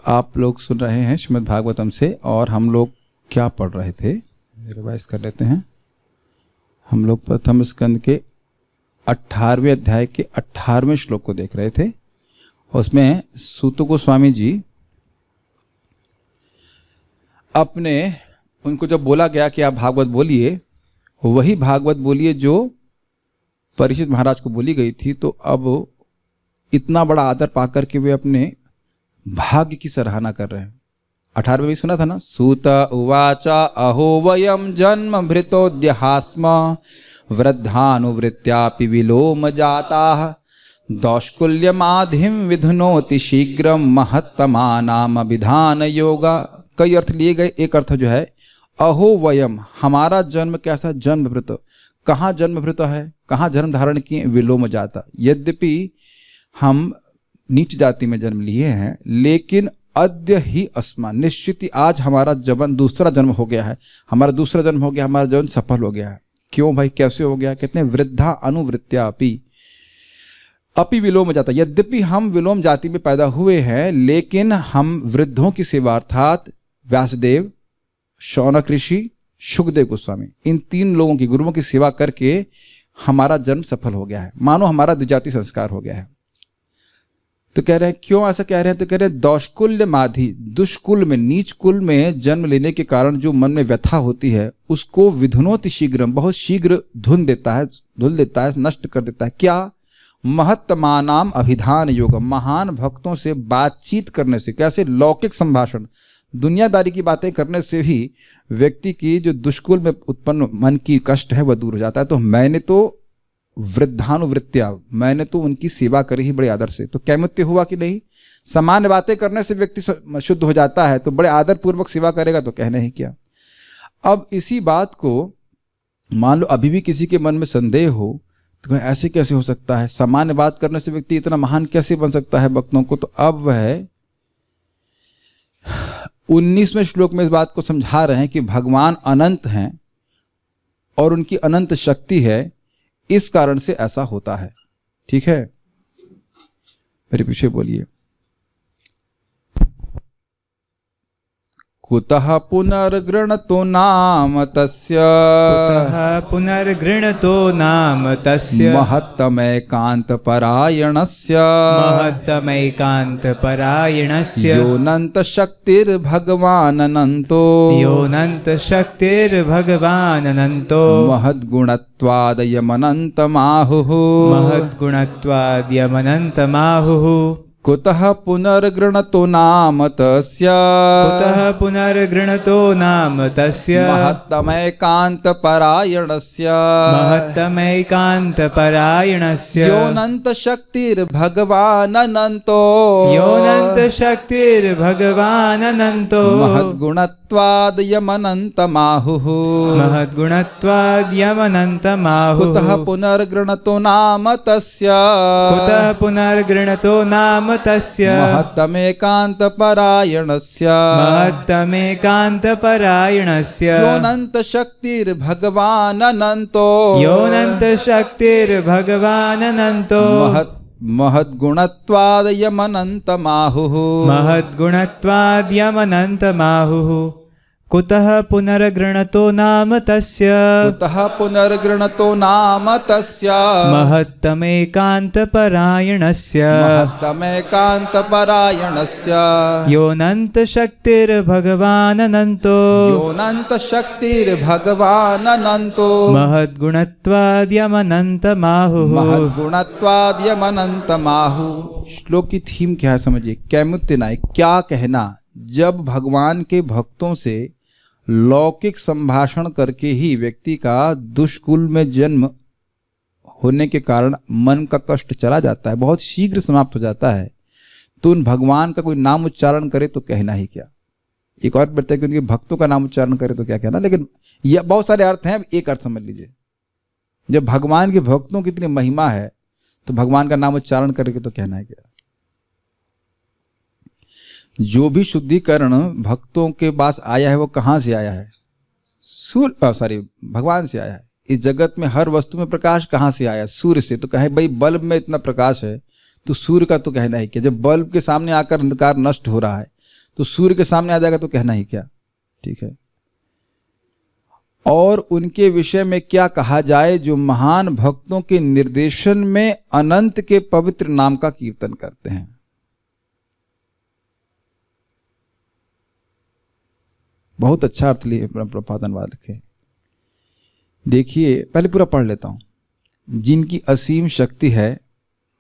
आप लोग सुन रहे हैं श्रीमद् भागवतम से, और हम लोग क्या पढ़ रहे थे, रिवाइज कर लेते हैं। हम लोग प्रथम स्कंद के 18वें अध्याय के 18वें श्लोक को देख रहे थे। उसमें सूत गोस्वामी जी उनको जब बोला गया कि आप भागवत बोलिए, वही भागवत बोलिए जो परीक्षित महाराज को बोली गई थी, तो अब इतना बड़ा आदर पाकर के वे अपने भाग्य की सराहना कर रहे हैं। 18वें भी सुना था ना, सूत उवाच अहो वयम जन्म भृतोद्यहास्म वृद्धानुवृत्त्यापि विलोम जाताः दौष्कुल्यमाधिम विधुनोति शीघ्रम महत्तमानाम विधान योगा। कई अर्थ लिए गए। एक अर्थ जो है अहो वयम, हमारा जन्म कैसा, जन्म भृत, कहाँ जन्म भृत है, कहाँ जन्म धारण किए, विलोम जाता। यद्यपि हम नीच जाति में जन्म लिए हैं, लेकिन अद्य ही अस्मा, निश्चित ही आज हमारा दूसरा जन्म हो गया है, हमारा दूसरा जन्म हो गया, हमारा जन्म सफल हो गया है। क्यों भाई, कैसे हो गया? कहते हैं वृद्धा अनुवृत्त्या अपि विलोम जाता। यद्यपि हम विलोम जाति में पैदा हुए हैं, लेकिन हम वृद्धों की सेवा, अर्थात व्यासदेव, शौनक ऋषि, शुकदेव गोस्वामी, इन 3 लोगों की, गुरुओं की सेवा करके हमारा जन्म सफल हो गया है, मानो हमारा द्विजाति संस्कार हो गया है। तो कह रहे हैं क्यों ऐसा कह रहे हैं? तो कह रहे हैं दौष्कुल्य माधि, दुष्कुल में, नीच कुल में जन्म लेने के कारण जो मन में व्यथा होती है, उसको विधुनोति शीघ्रम, बहुत शीघ्र धुल देता है, नष्ट कर देता है। क्या? महत्तमानाम अभिधान योग, महान भक्तों से बातचीत करने से। कैसे? लौकिक संभाषण, दुनियादारी की बातें करने से भी व्यक्ति की जो दुष्कुल में उत्पन्न मन की कष्ट है वह दूर हो जाता है। तो मैंने तो वृद्धानुवृत्त्या, मैंने तो उनकी सेवा करी ही बड़े आदर से। तो कैमुत्य हुआ कि नहीं? सामान्य बातें करने से व्यक्ति शुद्ध हो जाता है, तो बड़े आदर पूर्वक सेवा करेगा तो कहने ही क्या। अब इसी बात को मान लो अभी भी किसी के मन में संदेह हो, तो ऐसे कैसे हो सकता है, सामान्य बात करने से व्यक्ति इतना महान कैसे बन सकता है भक्तों को? तो अब वह 19वें श्लोक में इस बात को समझा रहे हैं कि भगवान अनंत हैं और उनकी अनंत शक्ति है, इस कारण से ऐसा होता है। ठीक है, मेरे पीछे बोलिए। कुतः पुनर्गृणतो नाम तस्य, कुतः पुनर्गृणतो नाम तस्य महत्तमैकान्तपरायणस्य, महत्तमैकान्तपरायणस्य योऽनन्तशक्तिर्भगवाननन्तो, योऽनन्तशक्तिर्भगवाननन्तो महद्गुणत्वादयमनन्तमाहुः, महद्गुणत्वाद्यमनन्तमाहुः। कुतः पुनर्गृणतो नाम तस्य, कुतः पुनर्गृणतो नाम तस्य महत्तमैकान्तपरायणस्य, महत्तमैकान्तपरायणस्य योऽनन्तशक्तिर्भगवाननन्तो, योऽनन्तशक्तिर्भगवाननन्तो महद्गुणत्वादयमनन्तमाहुः, महद्गुणत्वाद्यमनन्तमाहुः। कुतः पुनर्गृणतो नाम तस्य, कुतः पुनर्गृणतो नाम तस्य महत्तमैकान्तपरायणस्य, महत्तमैकान्तपरायणस्य योऽनन्तशक्तिर्भगवाननन्तो, योऽनन्तशक्तिर्भगवाननन्तो महद्गुणत्वादयमनन्तमाहुः, महद्गुणत्वाद्यमनन्तमाहुः। कुतः पुनर्गृणतो नाम तस्य, कुतः पुनर्गृणतो नाम तस्य महत्तमैकान्तपरायणस्य, महत्तमैकान्तपरायणस्य योऽनन्तशक्तिर्भगवाननन्तो, योऽनन्तशक्तिर्भगवाननन्तो महद्गुणत्वाद्यमनन्तमाहुः, महद्गुणत्वाद्यमनन्तमाहुः। श्लोक की थीम क्या है समझिए। कैमुत्य, क्या कहना? जब भगवान के भक्तों से लौकिक संभाषण करके ही व्यक्ति का दुष्कुल में जन्म होने के कारण मन का कष्ट चला जाता है, बहुत शीघ्र समाप्त हो जाता है, तो उन भगवान का कोई नाम उच्चारण करे तो कहना ही क्या। एक और बताया कि उनके भक्तों का नाम उच्चारण करे तो क्या कहना, लेकिन यह बहुत सारे अर्थ हैं, एक अर्थ समझ लीजिए। जब भगवान के भक्तों की इतनी महिमा है तो भगवान का नाम उच्चारण करके तो कहना है क्या। जो भी शुद्धिकरण भक्तों के पास आया है वो कहाँ से आया है? भगवान से आया है। इस जगत में हर वस्तु में प्रकाश कहाँ से आया? सूर्य से। तो कहे भाई बल्ब में इतना प्रकाश है तो सूर्य का तो कहना है कि जब बल्ब के सामने आकर अंधकार नष्ट हो रहा है तो सूर्य के सामने आ जाएगा तो कहना ही क्या, ठीक है। और उनके विषय में क्या कहा जाए जो महान भक्तों के निर्देशन में अनंत के पवित्र नाम का कीर्तन करते हैं। बहुत अच्छा अर्थ लिए प्रभुपाद अनुवाद लिखे। देखिए, पहले पूरा पढ़ लेता हूं। जिनकी असीम शक्ति है,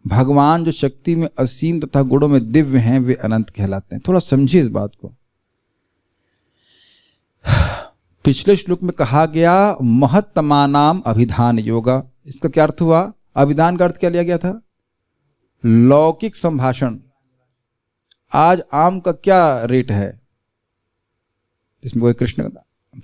भगवान जो शक्ति में असीम तथा गुणों में दिव्य हैं, वे अनंत कहलाते हैं। थोड़ा समझिए इस बात को। पिछले श्लोक में कहा गया महत्तमानाम अभिधान योगा। इसका क्या अर्थ हुआ? अभिधान का अर्थ क्या लिया गया था? लौकिक संभाषण। आज आम का क्या रेट है? इसमें कोई कृष्ण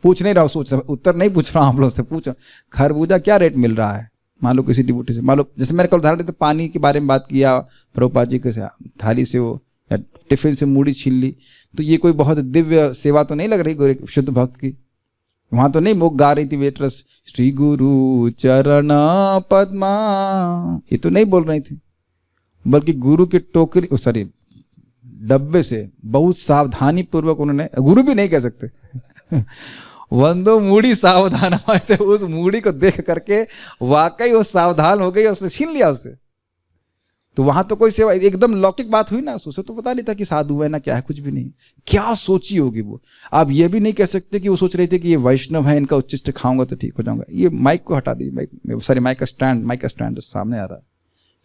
पूछ नहीं रहा हूं, सोच उत्तर नहीं पूछ रहा हूं, आप लोगों से पूछ। खरबूजा क्या रेट मिल रहा है? मान लो किसी डिबूटी से, मान लो जैसे मैंने कल उदाहरण दिया, पानी के बारे में बात किया, प्रभुपाद जी के थाली से वो या टिफिन से मूढ़ी छीन ली, तो ये कोई बहुत दिव्य सेवा तो नहीं लग रही गोरे शुद्ध भक्त की। वहां तो नहीं मुख गा रही थी वेटरस श्री गुरु चरण पद्मा, ये तो नहीं बोल रही थी, बल्कि गुरु की टोकरी सॉरी डब्बे से बहुत सावधानी पूर्वक उन्होंने, गुरु भी नहीं कह सकते वंदो मूढ़ी सावधान आए थे, उस मूढ़ी को देख करके वाकई वो सावधान हो गई, उसने छीन लिया उससे। तो वहां तो कोई सेवा, एकदम लौकिक बात हुई ना, उसे तो पता नहीं था कि साधु है ना क्या है, कुछ भी नहीं। क्या सोची होगी वो? आप ये भी नहीं कह सकते कि वो सोच रहे थे कि ये वैष्णव है, इनका उच्चिष्ट खाऊंगा तो ठीक हो जाऊंगा। ये माइक को हटा दीजिए, सॉरी माइक का स्टैंड जो सामने आ रहा है,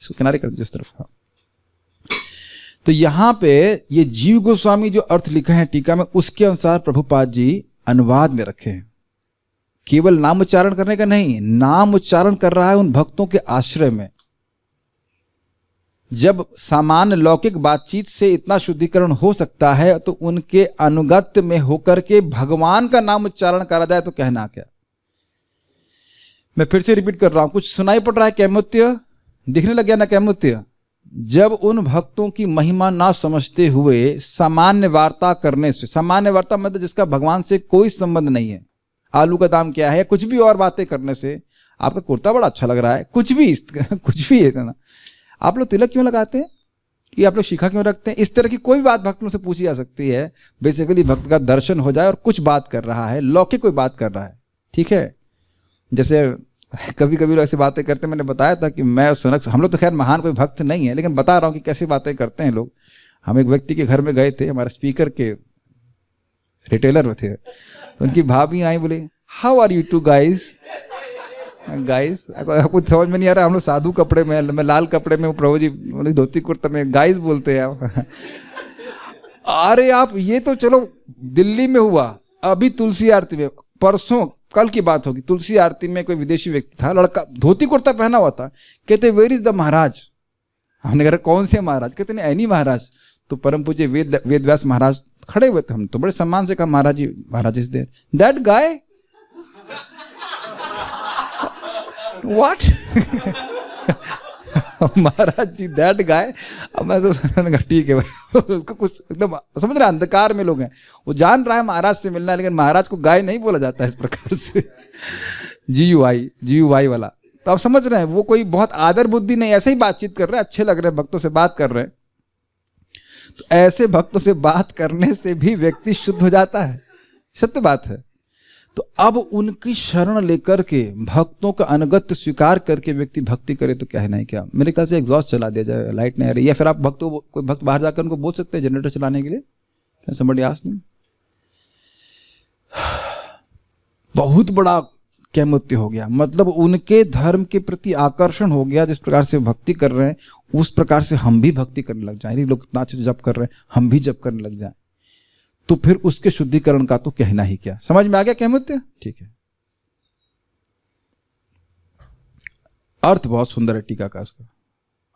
इसको किनारे कर दीजिए इस तरफ। हाँ। तो यहां पे ये जीव गोस्वामी जो अर्थ लिखे हैं टीका में, उसके अनुसार प्रभुपाद जी अनुवाद में रखे हैं। केवल नाम उच्चारण करने का नहीं, नाम उच्चारण कर रहा है उन भक्तों के आश्रय में। जब सामान्य लौकिक बातचीत से इतना शुद्धिकरण हो सकता है, तो उनके अनुगत्य में होकर के भगवान का नाम उच्चारण करा जाए तो कहना क्या। मैं फिर से रिपीट कर रहा हूं, कुछ सुनाई पड़ रहा है? कैमुत्य दिखने लग गया ना? कैमुत्य जब उन भक्तों की महिमा ना समझते हुए सामान्य वार्ता करने से, सामान्य वार्ता मतलब जिसका भगवान से कोई संबंध नहीं है, आलू का दाम क्या है, कुछ भी और बातें करने से, आपका कुर्ता बड़ा अच्छा लग रहा है, कुछ भी है ना, आप लोग तिलक क्यों लगाते हैं, कि आप लोग शिखा क्यों रखते हैं, इस तरह की कोई बात भक्तों से पूछी जा सकती है। बेसिकली भक्त का दर्शन हो जाए और कुछ बात कर रहा है, लौकिक कोई बात कर रहा है, ठीक है। जैसे कभी कभी लोग ऐसी बातें करते हैं, मैंने बताया था कि मैं सुनक, हम लोग तो खैर महान कोई भक्त नहीं है, लेकिन बता रहा हूँ कि कैसी बातें करते हैं लोग। हम एक व्यक्ति के घर में गए थे, हमारे स्पीकर के रिटेलर थे, तो उनकी भाभी आई, बोले how are you two guys कुछ समझ में नहीं आ रहा, हम लोग साधु कपड़े में, मैं लाल कपड़े में, प्रभु जी धोती कुर्ता में, गाइस बोलते हैं आप अरे आप ये तो चलो दिल्ली में हुआ, अभी तुलसी आरती में, परसों कल की बात होगी, तुलसी आरती में कोई विदेशी व्यक्ति था, लड़का धोती कुर्ता पहना हुआ था, कहते वेयर इज द महाराज। हमने कहा कौन से महाराज? कहते नहीं एनी महाराज। तो परम पूज्य वेद व्यास महाराज खड़े हुए थे, हम तो बड़े सम्मान से कहा Maharaj is there, that guy what Maharaj ji that guy. अब मैं तो ठीक है भाई, उसको कुछ एकदम समझ रहा है, अंधकार में लोग हैं, वो जान रहा है महाराज से मिलना है, लेकिन महाराज को गाय नहीं बोला जाता है इस प्रकार से GUI वाला। तो आप समझ रहे हैं, वो कोई बहुत आदर बुद्धि नहीं, ऐसे ही बातचीत कर रहे हैं, अच्छे लग रहे हैं, भक्तों से बात कर रहे हैं। तो ऐसे भक्तों से बात करने से भी व्यक्ति शुद्ध हो जाता है, सत्य बात है। तो अब उनकी शरण लेकर के भक्तों का अनुगत्य स्वीकार करके व्यक्ति भक्ति करे तो क्या है नहीं क्या। मेरे ख्याल से एग्जॉस्ट चला दिया जाए, लाइट नहीं आ रही, या फिर आप कोई भक्त बाहर जाकर उनको बोल सकते हैं जनरेटर चलाने के लिए, क्या समझ आस नहीं। बहुत बड़ा कैमुत्य हो गया, मतलब उनके धर्म के प्रति आकर्षण हो गया। जिस प्रकार से भक्ति कर रहे हैं उस प्रकार से हम भी भक्ति करने लग जाए, लोग इतना अच्छे से जप कर रहे हैं, हम भी जप करने लग जाए, तो फिर उसके शुद्धिकरण का तो कहना ही क्या। समझ में आ गया कैमुत्य? ठीक है। अर्थ बहुत सुंदर है टीका का इसका,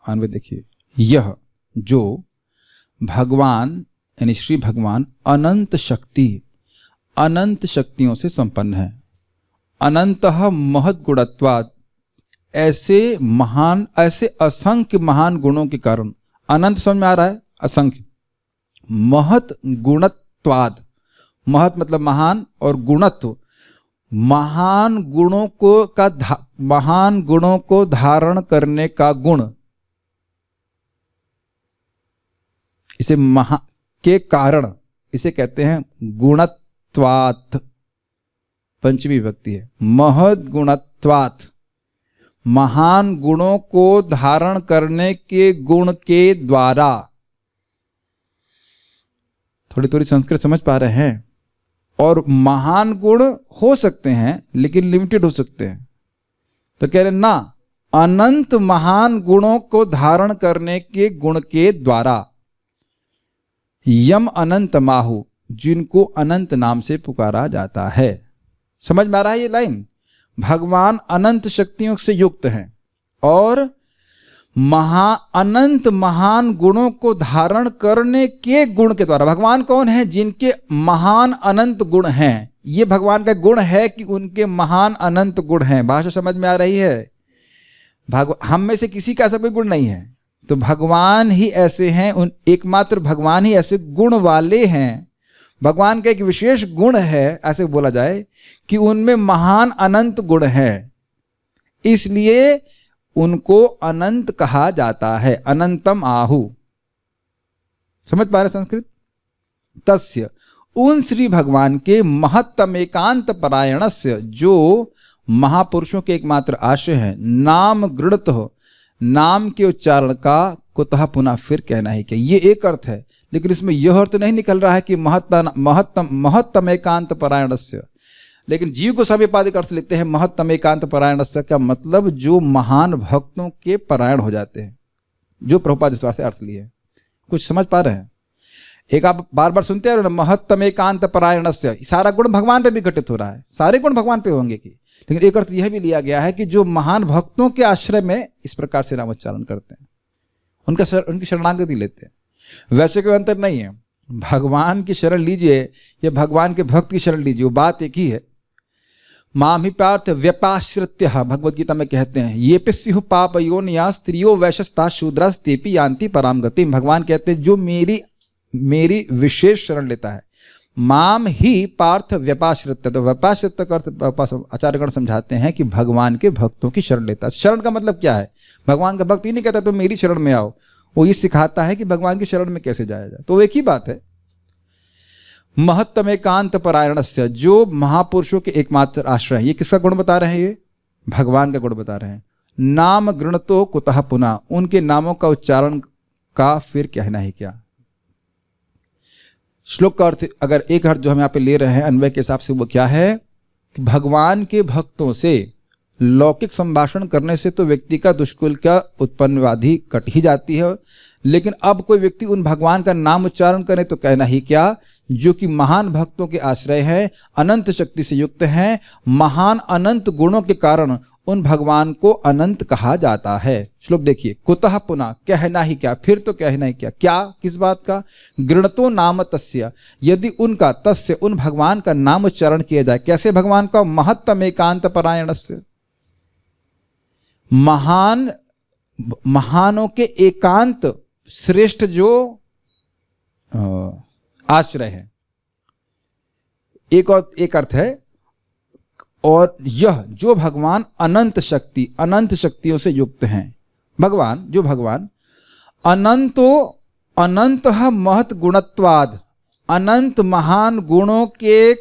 आनवे देखिए, यह जो भगवान यानी श्री भगवान अनंत शक्तियों से संपन्न है, अनंतः महत् गुणत्वात्, ऐसे असंख्य महान गुणों के कारण, अनंत समझ में आ रहा है, असंख्य, महत् गुणत्वाद, महत् मतलब महान और गुणत्व, महान गुणों को धारण करने का गुण, इसे के कारण इसे कहते हैं गुणत्वात्, पंचमी विभक्ति है। महद गुणत्वात्, महान गुणों को धारण करने के गुण के द्वारा। थोड़ी थोड़ी संस्कृत समझ पा रहे हैं? और महान गुण हो सकते हैं लेकिन लिमिटेड हो सकते हैं। तो कह रहे ना, अनंत महान गुणों को धारण करने के गुण के द्वारा। यम अनंत माहु, जिनको अनंत नाम से पुकारा जाता है। समझ में आ रहा है ये लाइन? भगवान अनंत शक्तियों से युक्त हैं और अनंत महान गुणों को धारण करने के गुण के द्वारा। भगवान कौन है? जिनके महान अनंत गुण हैं। ये भगवान का गुण है कि उनके महान अनंत गुण हैं। भाषा समझ में आ रही है? हम में से किसी का ऐसा कोई गुण नहीं है, तो भगवान ही ऐसे हैं, उन एकमात्र भगवान ही ऐसे गुण वाले हैं। भगवान का एक विशेष गुण है, ऐसे बोला जाए कि उनमें महान अनंत गुण है, इसलिए उनको अनंत कहा जाता है। अनंतम आहु। समझ पा रहे संस्कृत? तस्य, उन श्री भगवान के महत्तम एकांत परायणस्य, जो महापुरुषों के एकमात्र आश्रय है, नाम गृणत हो, नाम के उच्चारण का कुतः पुनः फिर कहना ही क्या। ये एक अर्थ है, लेकिन इसमें यह अर्थ नहीं निकल रहा है कि महत्तम एकांत परायणस्य। लेकिन जीव को समीपादिक अर्थ लेते हैं महत्तम एकांत परायणस्य का मतलब जो महान भक्तों के परायण हो जाते हैं, जो प्रभुपाद इस से अर्थ लिए। कुछ समझ पा रहे हैं? एक आप बार बार सुनते हैं महत्तम एकांत परायणस्य, सारा गुण भगवान पे भी घटित हो रहा है, सारे गुण भगवान पे होंगे कि, लेकिन एक अर्थ यह भी लिया गया है कि जो महान भक्तों के आश्रय में इस प्रकार से नामोच्चारण करते हैं, उनकी शरणागति लेते हैं। वैसे कोई अंतर नहीं है, भगवान की शरण लीजिए या भगवान के भक्त की शरण लीजिए, वो बात एक ही है। माम ही पार्थ व्यपाश्रित्य, भगवद गीता में कहते हैं, ये पिस्यु पाप योनिया स्त्रियो वैशस्ता शूद्रस्तेपि यान्ति पराम गति। भगवान कहते हैं जो मेरी विशेष शरण लेता है। माम ही पार्थ व्यपाश्रित्य, तो व्यपाश्रित्य का अर्थ आचार्यगण समझाते हैं कि भगवान के भक्तों की शरण लेता है। शरण का मतलब क्या है? भगवान का भक्त ही नहीं कहता तो मेरी शरण में आओ, वो ये सिखाता है कि भगवान की शरण में कैसे जाया जाए। तो एक ही बात है। महत्तम एकांत परायणस्य, जो महापुरुषों के एकमात्र आश्रय है। ये किसका गुण बता रहे हैं? ये भगवान का गुण बता रहे हैं। नाम गृणतो कुतः पुनः, उनके नामों का उच्चारण का फिर कहना ही क्या। श्लोक का अर्थ, अगर एक अर्थ जो हम यहाँ पे ले रहे हैं अन्वय के हिसाब से, वो क्या है कि भगवान के भक्तों से लौकिक संभाषण करने से तो व्यक्ति का दुष्कुल का उत्पन्नवादी कट ही जाती है, लेकिन अब कोई व्यक्ति उन भगवान का नाम उच्चारण करे तो कहना ही क्या, जो कि महान भक्तों के आश्रय है, अनंत शक्ति से युक्त हैं, महान अनंत गुणों के कारण उन भगवान को अनंत कहा जाता है। श्लोक देखिए, कुतः पुनः, कहना ही क्या, फिर तो कहना ही क्या, क्या किस बात का? गृणतो नाम तस्य, यदि उनका, तस्य उन भगवान का नाम उच्चारण किया जाए। कैसे भगवान का? महत्तम एकांत परायणस्य, महानों के एकांत श्रेष्ठ जो आश्रय है। एक अर्थ है, और यह जो भगवान अनंत शक्तियों से युक्त हैं। भगवान, जो भगवान अनंत महत गुणत्वाद, अनंत महान गुणों के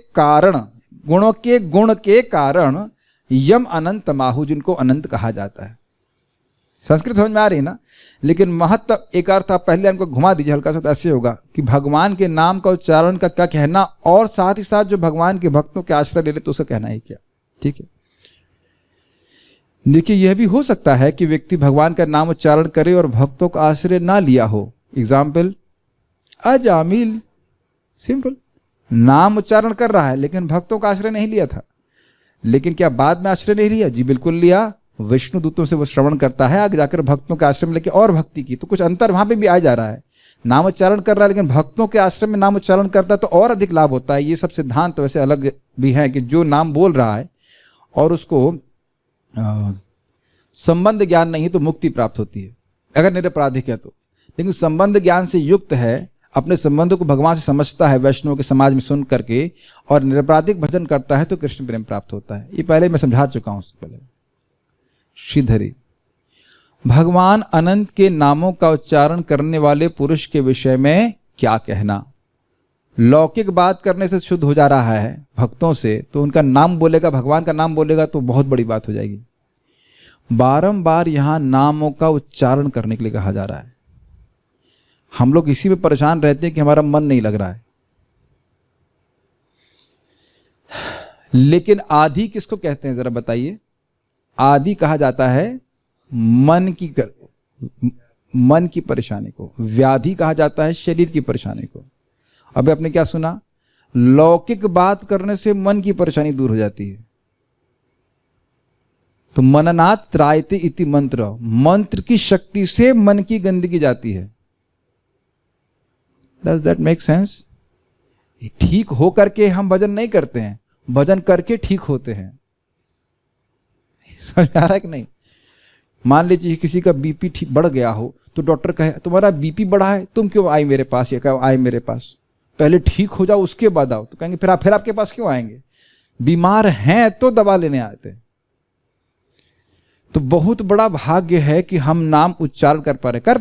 गुण के कारण यम अनंत माहु, जिनको अनंत कहा जाता है। संस्कृत समझ में आ रही है ना? लेकिन महत्व एक अर्थ आप पहले हमको घुमा दीजिए हल्का सा, तो ऐसे होगा कि भगवान के नाम का उच्चारण का क्या कहना, और साथ ही साथ जो भगवान के भक्तों के आश्रय ले ले तो उसे कहना ही क्या। ठीक है, देखिए यह भी हो सकता है कि व्यक्ति भगवान का नाम उच्चारण करे और भक्तों का आश्रय ना लिया हो। एग्जाम्पल, अजामिल, सिंपल, नाम उच्चारण कर रहा है लेकिन भक्तों का आश्रय नहीं लिया था। लेकिन क्या बाद में आश्रय नहीं लिया? जी बिल्कुल लिया। विष्णु दूतों से वो श्रवण करता है, आगे जाकर भक्तों के आश्रय में लेके और भक्ति की, तो कुछ अंतर वहां पे भी आ जा रहा है। नाम उच्चारण कर रहा है लेकिन भक्तों के आश्रय में नाम उच्चारण करता है तो और अधिक लाभ होता है। ये सब सिद्धांत वैसे अलग भी है कि जो नाम बोल रहा है और उसको संबंध ज्ञान नहीं तो मुक्ति प्राप्त होती है अगर निरपराधिक है तो, लेकिन संबंध ज्ञान से युक्त है, अपने संबंधों को भगवान से समझता है वैष्णव के समाज में सुन करके, और निरपराधिक भजन करता है तो कृष्ण प्रेम प्राप्त होता है। ये पहले मैं समझा चुका हूं उससे पहले। श्रीधरी, भगवान अनंत के नामों का उच्चारण करने वाले पुरुष के विषय में क्या कहना? लौकिक बात करने से शुद्ध हो जा रहा है भक्तों से, तो उनका नाम बोलेगा, भगवान का नाम बोलेगा तो बहुत बड़ी बात हो जाएगी। बारंबार यहां नामों का उच्चारण करने के लिए कहा जा रहा है। हम लोग इसी में परेशान रहते हैं कि हमारा मन नहीं लग रहा है। लेकिन आदि किसको कहते हैं जरा बताइए? आदि कहा जाता है मन की परेशानी को, व्याधि कहा जाता है शरीर की परेशानी को। अभी आपने क्या सुना? लौकिक बात करने से मन की परेशानी दूर हो जाती है। तो मननात् त्रायते इति मंत्र, मंत्र की शक्ति से मन की गंदगी जाती है। Does that make sense? ठीक हो करके हम भजन नहीं करते हैं, भजन करके ठीक होते हैं। समझ आ रहा है कि नहीं? मान लीजिए किसी का बीपी ठीक बढ़ गया हो, तो डॉक्टर कहे तुम्हारा बीपी बढ़ा है, तुम क्यों आई मेरे पास? ये कहो आई मेरे पास, पहले ठीक हो जाओ उसके बाद आओ। तो कहेंगे फिर आपके पास क्यों आएंगे? बीमार हैं तो दवा लेने आते हैं। तो बहुत बड़ा भाग्य है कि हम नाम उच्चारण कर पा रहे क्या?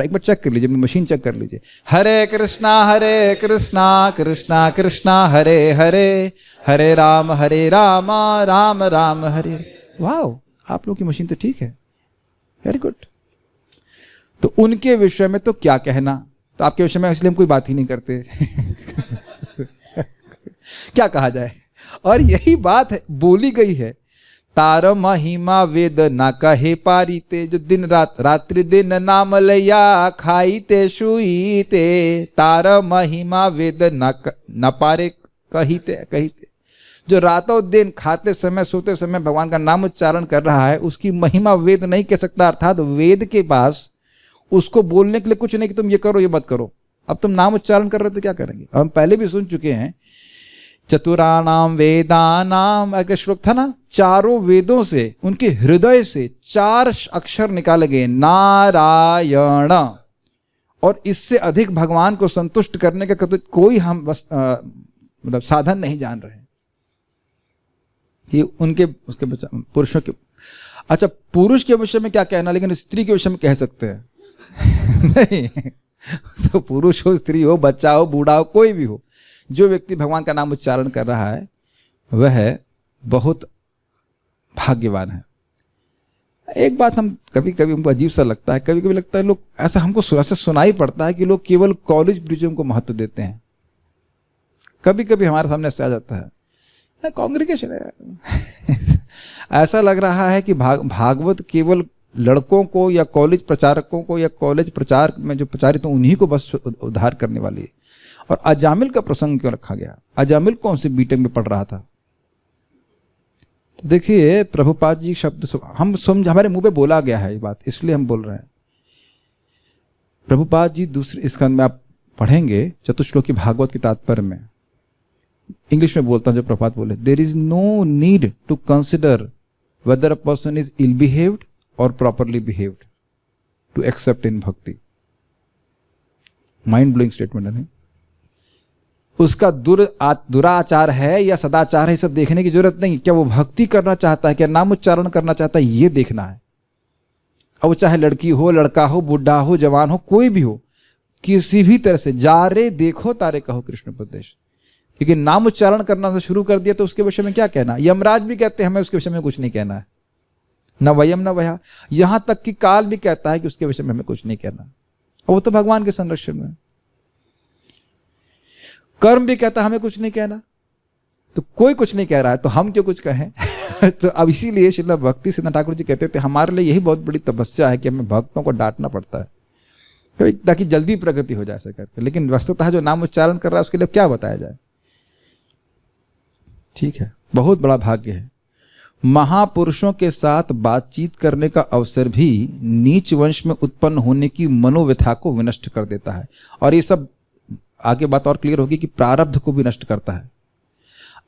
एक बार चेक कर लीजिए, मशीन चेक कर लीजिए। हरे कृष्णा कृष्णा कृष्णा हरे हरे, हरे राम राम राम हरे। वाह, आप लोग की मशीन तो ठीक है, वेरी गुड। तो उनके विषय में तो क्या कहना, तो आपके विषय में इसलिए हम कोई बात ही नहीं करते। क्या कहा जाए? और यही बात है, बोली गई है, तार महिमा वेद ना कहे पारीते, जो दिन रात्रि दिन नाम लैया खाईते शुईते, तार महिमा वेद न पारे कहीते। जो रातों दिन खाते समय सोते समय भगवान का नाम उच्चारण कर रहा है, उसकी महिमा वेद नहीं कह सकता। अर्थात वेद के पास उसको बोलने के लिए कुछ नहीं कि तुम ये करो ये मत करो। अब तुम नाम उच्चारण कर रहे हो तो क्या करेंगे? हम पहले भी सुन चुके हैं, चतुराणाम वेदानाम, एक श्लोक था ना, चारों वेदों से, उनके हृदय से 4 अक्षर निकाले गए, नारायण। और इससे अधिक भगवान को संतुष्ट करने का कोई हम मतलब साधन नहीं जान रहे। ये उनके उसके पुरुषों के, अच्छा पुरुष के विषय में क्या कहना, लेकिन स्त्री के विषय में कह सकते हैं। नहीं, तो पुरुष हो, स्त्री हो, बच्चा हो, बूढ़ा हो, कोई भी हो, जो व्यक्ति भगवान का नाम उच्चारण कर रहा है वह बहुत भाग्यवान है। एक बात हम कभी कभी हमको अजीब सा लगता है, कभी कभी लगता है लोग ऐसा, हमको ऐसा सुनाई पड़ता है कि लोग केवल कॉलेज ब्रिजम को महत्व देते हैं। कभी कभी हमारे सामने ऐसा आ जाता है, कांग्रेगेशन है। ऐसा लग रहा है कि भागवत केवल लड़कों को या कॉलेज प्रचारकों को या कॉलेज प्रचार में जो प्रचारित हो उन्हीं को बस उद्धार करने वाली है। और अजामिल का प्रसंग क्यों रखा गया? अजामिल कौन से बीटेक में पढ़ रहा था? तो देखिए प्रभुपाद जी शब्द हम समझ, हमारे मुंह पे बोला गया है ये बात, इसलिए हम बोल रहे हैं। प्रभुपाद जी दूसरे स्कंद में आप पढ़ेंगे चतुश्लोकी भागवत के तात्पर्य में, इंग्लिश में बोलता हूं जो प्रभुपाद बोले, there is no need to consider whether a person is ill behaved or properly behaved to accept in bhakti. Mind blowing statement है नहीं? उसका दुराचार है या सदाचार है, सब देखने की जरूरत नहीं। क्या वो भक्ति करना चाहता है, क्या नाम उच्चारण करना चाहता है, ये देखना है। अब वो चाहे लड़की हो, लड़का हो, बुढ़ा हो, जवान हो, कोई भी हो, किसी भी तरह से जा रे देखो तारे कहो कृष्ण उपदेश। लेकिन नाम उच्चारण करना से शुरू कर दिया तो उसके विषय में क्या कहना? यमराज भी कहते हैं हमें उसके विषय में कुछ नहीं कहना है, न वयम न वया। यहां तक कि काल भी कहता है कि उसके विषय में हमें कुछ नहीं कहना, और वो तो भगवान के संरक्षण में। कर्म भी कहता है हमें कुछ नहीं कहना, तो कोई कुछ नहीं कह रहा है तो हम क्यों कुछ कहें? तो अब इसीलिए श्रील भक्ति सिद्धांत ठाकुर जी कहते थे हमारे लिए यही बहुत बड़ी तपस्या है कि हमें भक्तों को डांटना पड़ता है ताकि जल्दी प्रगति हो जाए, ऐसा करते। लेकिन वस्तुतः जो नाम उच्चारण कर रहा है उसके लिए क्या बताया जाए? ठीक है, बहुत बड़ा भाग्य है। महापुरुषों के साथ बातचीत करने का अवसर भी नीच वंश में उत्पन्न होने की मनोव्यथा को विनष्ट कर देता है। और ये सब आगे बात और क्लियर होगी कि प्रारब्ध को भी नष्ट करता है।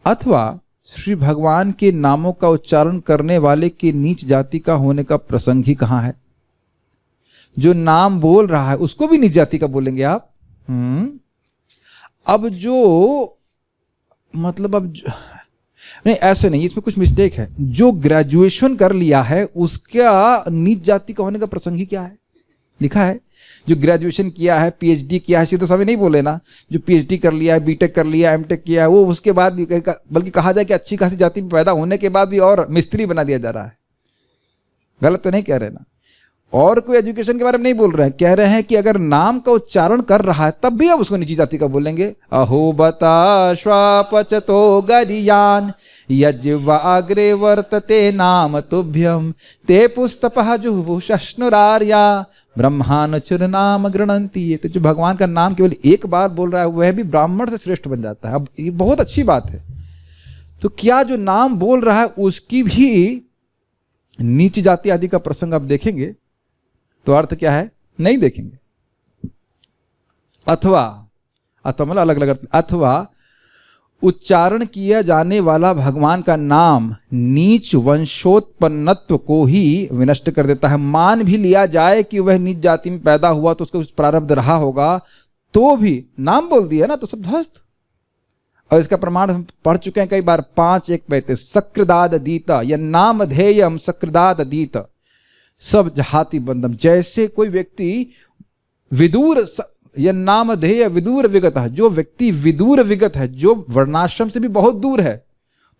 अथवा श्री भगवान के नामों का उच्चारण करने वाले के नीच जाति का होने का प्रसंग ही कहां है? जो नाम बोल रहा है उसको भी नीच जाति का बोलेंगे आप? अब जो मतलब नहीं, ऐसे नहीं, इसमें कुछ मिस्टेक है। जो ग्रेजुएशन कर लिया है उसका नीच जाति का होने का प्रसंग ही क्या है? लिखा है जो ग्रेजुएशन किया है, पीएचडी किया है, इसे तो सभी नहीं बोले ना। जो पीएचडी कर लिया है, बीटेक कर लिया, एमटेक किया है, वो उसके बाद भी बल्कि कहा जाए कि अच्छी खासी जाति में पैदा होने के बाद भी और मिस्त्री बना दिया जा रहा है। गलत तो नहीं कह रहे ना। और कोई एजुकेशन के बारे में नहीं बोल रहे हैं, कह रहे हैं कि अगर नाम का उच्चारण कर रहा है तब भी आप उसको नीची जाति का बोलेंगे। अहो बता श्वापचतो गरियान यज्वाग्रे वर्तते नाम तुभ्यम ते पुस्तपः जुहुशश्नुरार्या ब्रह्मानुचर नाम गृणंती। तो जो भगवान का नाम केवल एक बार बोल रहा है वह भी ब्राह्मण से श्रेष्ठ बन जाता है। अब ये बहुत अच्छी बात है। तो क्या जो नाम बोल रहा है उसकी भी नीच जाति आदि का प्रसंग आप देखेंगे तो अर्थ क्या है? नहीं देखेंगे। अथवा मतलब अलग अलग, अथवा उच्चारण किया जाने वाला भगवान का नाम नीच वंशोत्पन्नत्व को ही विनष्ट कर देता है। मान भी लिया जाए कि वह नीच जाति में पैदा हुआ तो उसका कुछ प्रारब्ध रहा होगा, तो भी नाम बोल दिया ना तो सब ध्वस्त। और इसका प्रमाण हम पढ़ चुके हैं कई बार। 5:1 सकृदाद दीता या नामधेयम सकृदाद दीता सब जहाति बंधम। जैसे कोई व्यक्ति विदूर या नामधेय विदूर विगत है, जो व्यक्ति विदूर विगत है, जो वर्णाश्रम से भी बहुत दूर है,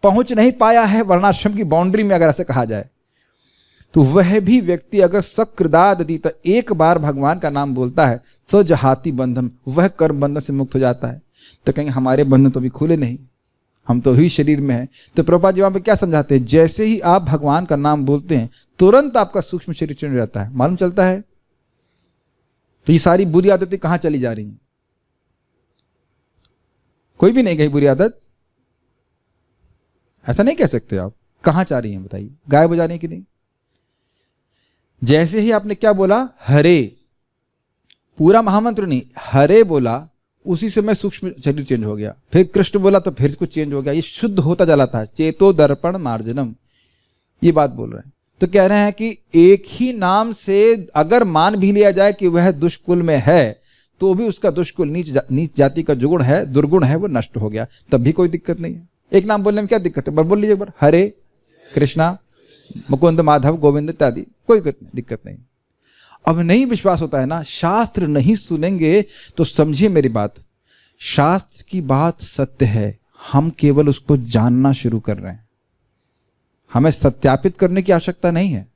पहुंच नहीं पाया है वर्णाश्रम की बाउंड्री में, अगर ऐसे कहा जाए, तो वह भी व्यक्ति अगर सकृदाद दीता एक बार भगवान का नाम बोलता है सो जहाति बंधन, वह कर्म बंधन से मुक्त हो जाता है। तो कहेंगे हमारे बंधन तो अभी खुले नहीं, हम तो ही शरीर में हैं। तो प्रभुपाद जी वहां पे क्या समझाते हैं? जैसे ही आप भगवान का नाम बोलते हैं तुरंत आपका सूक्ष्म शरीर चढ़ जाता है, मालूम चलता है। तो ये सारी बुरी आदतें कहां चली जा रही हैं? कोई भी नहीं गई बुरी आदत, ऐसा नहीं कह सकते आप। कहां जा रही हैं बताइए? गायब हो जा रही है कि नहीं? जैसे ही आपने क्या बोला? हरे, पूरा महामंत्र नहीं, हरे बोला, उसी समय सूक्ष्म शरीर चेंज हो गया। फिर कृष्ण बोला तो फिर कुछ चेंज हो गया। ये शुद्ध होता चलाता है। चेतो दर्पण मार्जनम, ये बात बोल रहे हैं। तो कह रहे हैं कि एक ही नाम से अगर मान भी लिया जाए कि वह दुष्कुल में है तो भी उसका दुष्कुल नीच जाति का जो गुण है, दुर्गुण है, वो नष्ट हो गया, तब भी कोई दिक्कत नहीं है। एक नाम बोलने में क्या दिक्कत है? बोल लीजिए एक बार, हरे कृष्णा मुकुंद माधव गोविंद इत्यादि, कोई दिक्कत नहीं। अब नहीं विश्वास होता है ना, शास्त्र नहीं सुनेंगे तो समझिए मेरी बात, शास्त्र की बात सत्य है, हम केवल उसको जानना शुरू कर रहे हैं। हमें सत्यापित करने की आवश्यकता नहीं है।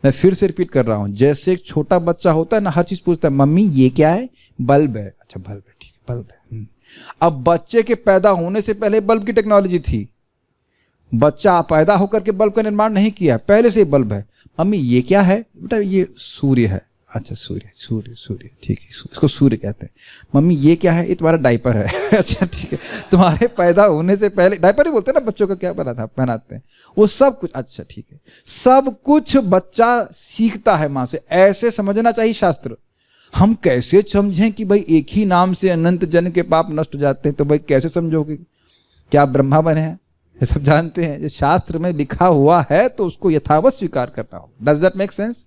मैं फिर से रिपीट कर रहा हूं, जैसे एक छोटा बच्चा होता है ना, हर चीज पूछता है, मम्मी ये क्या है? बल्ब है। अच्छा बल्ब है, ठीक है, बल्ब है। अब बच्चे के पैदा होने से पहले बल्ब की टेक्नोलॉजी थी। बच्चा पैदा होकर के बल्ब का निर्माण नहीं किया, पहले से बल्ब है। मम्मी ये क्या है? बेटा ये सूर्य है। अच्छा सूर्य, सूर्य सूर्य, ठीक है, इसको सूर्य कहते हैं। मम्मी ये क्या है? ये तुम्हारा डायपर है। अच्छा ठीक है, तुम्हारे पैदा होने से पहले डायपर ही बोलते हैं ना बच्चों का, क्या पहनाते हैं वो सब कुछ। अच्छा ठीक है, सब कुछ बच्चा सीखता है माँ से, ऐसे समझना चाहिए शास्त्र। हम कैसे समझें कि भाई एक ही नाम से अनंत जन के पाप नष्ट हो जाते हैं? तो भाई कैसे समझोगे? क्या ब्रह्मा बने हैं? ये सब जानते हैं। जो शास्त्र में लिखा हुआ है तो उसको यथावत स्वीकार करना हो। Does that make sense?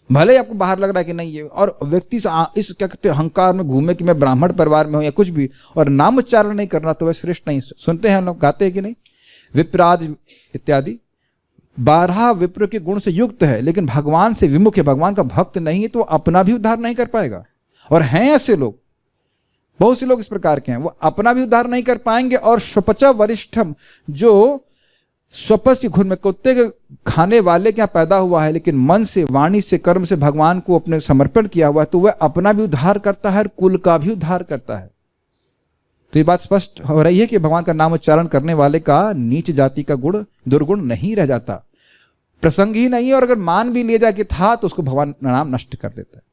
भले आपको बाहर लग रहा है कि नहीं ये, और व्यक्ति इस क्या कहते हैं अहंकार में घूमे कि मैं ब्राह्मण परिवार में हूं या कुछ भी, और नाम उच्चारण नहीं करना, तो वह श्रेष्ठ नहीं। सुनते हैं हम लोग, गाते हैं कि नहीं, विप्राज इत्यादि 12 विप्र के गुण से युक्त है, लेकिन भगवान से विमुख है, भगवान का भक्त नहीं है, तो अपना भी उद्धार नहीं कर पाएगा। और हैं ऐसे लोग, बहुत से लोग इस प्रकार के हैं, वो अपना भी उद्धार नहीं कर पाएंगे। और स्वपच वरिष्ठम, जो स्वपच की घुन में कुत्ते के खाने वाले क्या पैदा हुआ है, लेकिन मन से, वाणी से, कर्म से भगवान को अपने समर्पण किया हुआ है, तो वह अपना भी उद्धार करता है और कुल का भी उद्धार करता है। तो ये बात स्पष्ट हो रही है कि भगवान का नाम उच्चारण करने वाले का नीच जाति का गुण, दुर्गुण नहीं रह जाता, प्रसंग ही नहीं है। और अगर मान भी लिया जाए कि था तो उसको भगवान का नाम नष्ट कर देता है।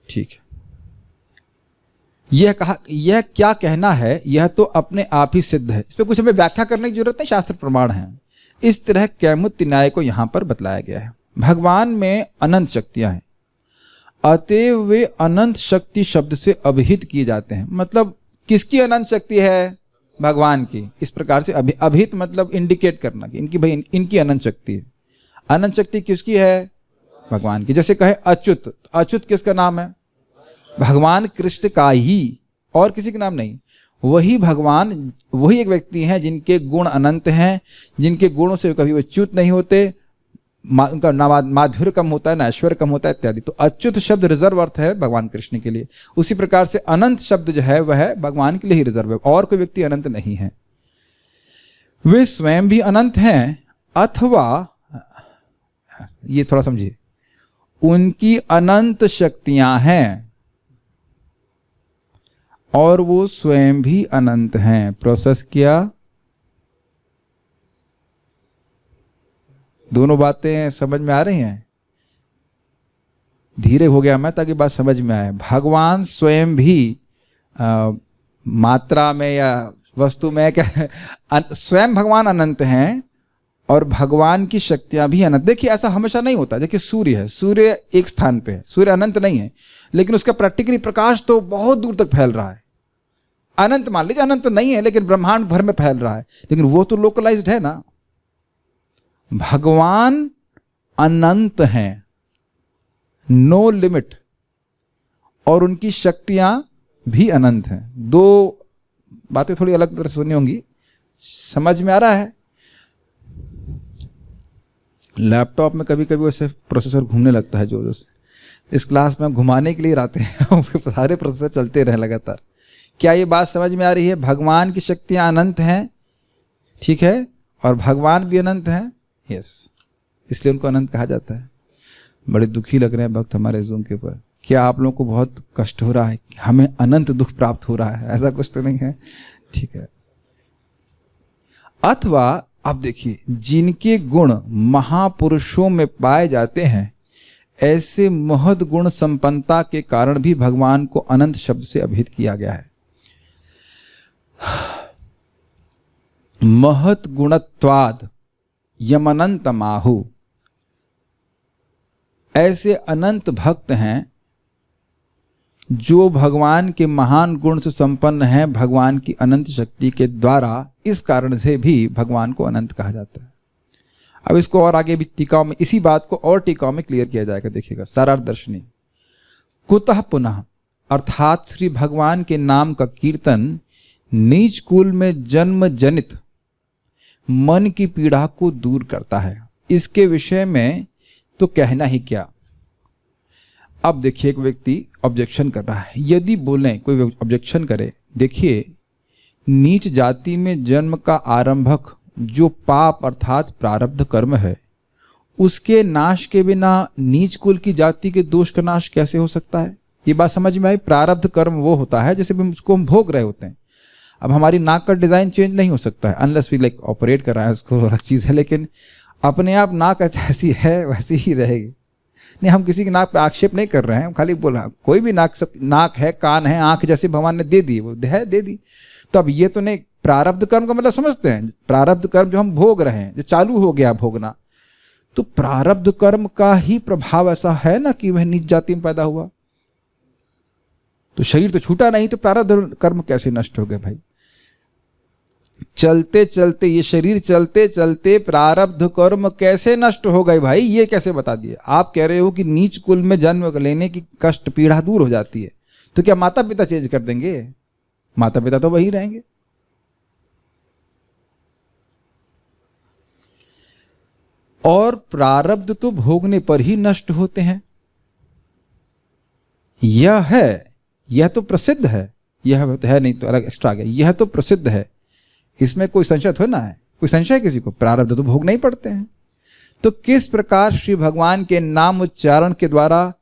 ठीक है, यह क्या कहना है, यह तो अपने आप ही सिद्ध है, इस पर कुछ हमें व्याख्या करने की जरूरत नहीं, शास्त्र प्रमाण है। इस तरह कैमुत्य न्याय को यहां पर बतलाया गया है। भगवान में अनंत शक्तियां हैं, अतएव वे अनंत शक्ति शब्द से अभिहित किए जाते हैं। मतलब किसकी अनंत शक्ति है? भगवान की। इस प्रकार से अभिहित मतलब इंडिकेट करना कि इनकी भाई इनकी अनंत शक्ति है। अनंत शक्ति किसकी है? भगवान की। जैसे कहे अच्युत, अच्युत किसका नाम है? भगवान कृष्ण का ही, और किसी का नाम नहीं। वही भगवान, वही एक व्यक्ति हैं जिनके गुण अनंत हैं, जिनके गुणों से कभी वो च्युत नहीं होते, उनका माधुर्य कम होता है, ना ऐश्वर्य कम होता है इत्यादि। तो अच्युत शब्द रिजर्व अर्थ है भगवान कृष्ण के लिए। उसी प्रकार से अनंत शब्द जो है वह भगवान के लिए ही रिजर्व है, और कोई व्यक्ति अनंत नहीं है। वे स्वयं भी अनंत हैं, अथवा ये थोड़ा समझिए, उनकी अनंत शक्तियां हैं और वो स्वयं भी अनंत हैं। प्रोसेस किया? दोनों बातें समझ में आ रही हैं? धीरे हो गया मैं ताकि बात समझ में आए। भगवान स्वयं भी मात्रा में या वस्तु में क्या स्वयं भगवान अनंत हैं और भगवान की शक्तियां भी अनंत। देखिए ऐसा हमेशा नहीं होता। देखिए सूर्य है, सूर्य एक स्थान पे है, सूर्य अनंत नहीं है, लेकिन उसका प्रैक्टिकली प्रकाश तो बहुत दूर तक फैल रहा है। अनंत मान लीजिए, अनंत तो नहीं है लेकिन ब्रह्मांड भर में फैल रहा है, लेकिन वो तो लोकलाइज्ड है ना। भगवान अनंत हैं, नो लिमिट, और उनकी शक्तियां भी अनंत हैं। दो बातें थोड़ी अलग तरह से सुनी होंगी, समझ में आ रहा है? लैपटॉप में कभी कभी वैसे प्रोसेसर घूमने लगता है जोर जोर से। इस क्लास में हम घुमाने के लिए आते हैं सारे प्रोसेसर चलते रहे लगातार। क्या ये बात समझ में आ रही है? भगवान की शक्तियां अनंत हैं, ठीक है, और भगवान भी अनंत हैं। यस, इसलिए उनको अनंत कहा जाता है। बड़े दुखी लग रहे हैं भक्त हमारे जूम के ऊपर। क्या आप लोगों को बहुत कष्ट हो रहा है? हमें अनंत दुख प्राप्त हो रहा है, ऐसा कुछ तो नहीं है? ठीक है। अथवा आप देखिए, जिनके गुण महापुरुषों में पाए जाते हैं, ऐसे महद गुण संपन्नता के कारण भी भगवान को अनंत शब्द से अभिहित किया गया है। महत गुणत्वाद यमनंत माहु, ऐसे अनंत भक्त हैं जो भगवान के महान गुण से संपन्न हैं, भगवान की अनंत शक्ति के द्वारा। इस कारण से भी भगवान को अनंत कहा जाता है। अब इसको और आगे भी टीकाओं में, इसी बात को और टीकाओं में क्लियर किया जाएगा। देखिएगा, सारार्थ दर्शनी। कुतः पुनः, अर्थात श्री भगवान के नाम का कीर्तन नीच कुल में जन्म जनित मन की पीड़ा को दूर करता है। इसके विषय में तो कहना ही क्या। अब देखिए, एक व्यक्ति ऑब्जेक्शन कर रहा है। यदि बोलें, कोई ऑब्जेक्शन करे, देखिए नीच जाति में जन्म का आरंभक जो पाप अर्थात प्रारब्ध कर्म है, उसके नाश के बिना नीच कुल की जाति के दोष का नाश कैसे हो सकता है? ये बात समझ में आई? प्रारब्ध कर्म वो होता है जैसे भी उसको हम भोग रहे होते हैं। अब हमारी नाक का डिजाइन चेंज नहीं हो सकता है अनलेस वी लाइक ऑपरेट कर रहा है, उसको अलग चीज़ है, लेकिन अपने आप नाक ऐसी है वैसी ही रहेगी। नहीं, हम किसी की नाक पे आक्षेप नहीं कर रहे हैं, हम खाली बोल रहे हैं कोई भी नाक, सब नाक है, कान है, आंख जैसे भगवान ने दे दी, वो है दे दी। तो अब ये तो नहीं, प्रारब्ध कर्म का मतलब समझते हैं? प्रारब्ध कर्म जो हम भोग रहे हैं, जो चालू हो गया भोगना, तो प्रारब्ध कर्म का ही प्रभाव ऐसा है ना कि वह नीच जाति में पैदा हुआ। तो शरीर तो छूटा नहीं, तो प्रारब्ध कर्म कैसे नष्ट हो गए भाई? चलते चलते ये शरीर, चलते चलते प्रारब्ध कर्म कैसे नष्ट हो गए भाई? ये कैसे बता दिए? आप कह रहे हो कि नीच कुल में जन्म लेने की कष्ट पीड़ा दूर हो जाती है, तो क्या माता पिता चेंज कर देंगे? माता पिता तो वही रहेंगे। और प्रारब्ध तो भोगने पर ही नष्ट होते हैं। यह तो प्रसिद्ध है, यह तो है नहीं तो अलग एक्स्ट्रा आ गया। यह तो प्रसिद्ध है, इसमें कोई संशय थोड़ा ना है। कोई संशय किसी को? प्रारब्ध तो भोगना ही पड़ते हैं। तो किस प्रकार श्री भगवान के नाम उच्चारण के द्वारा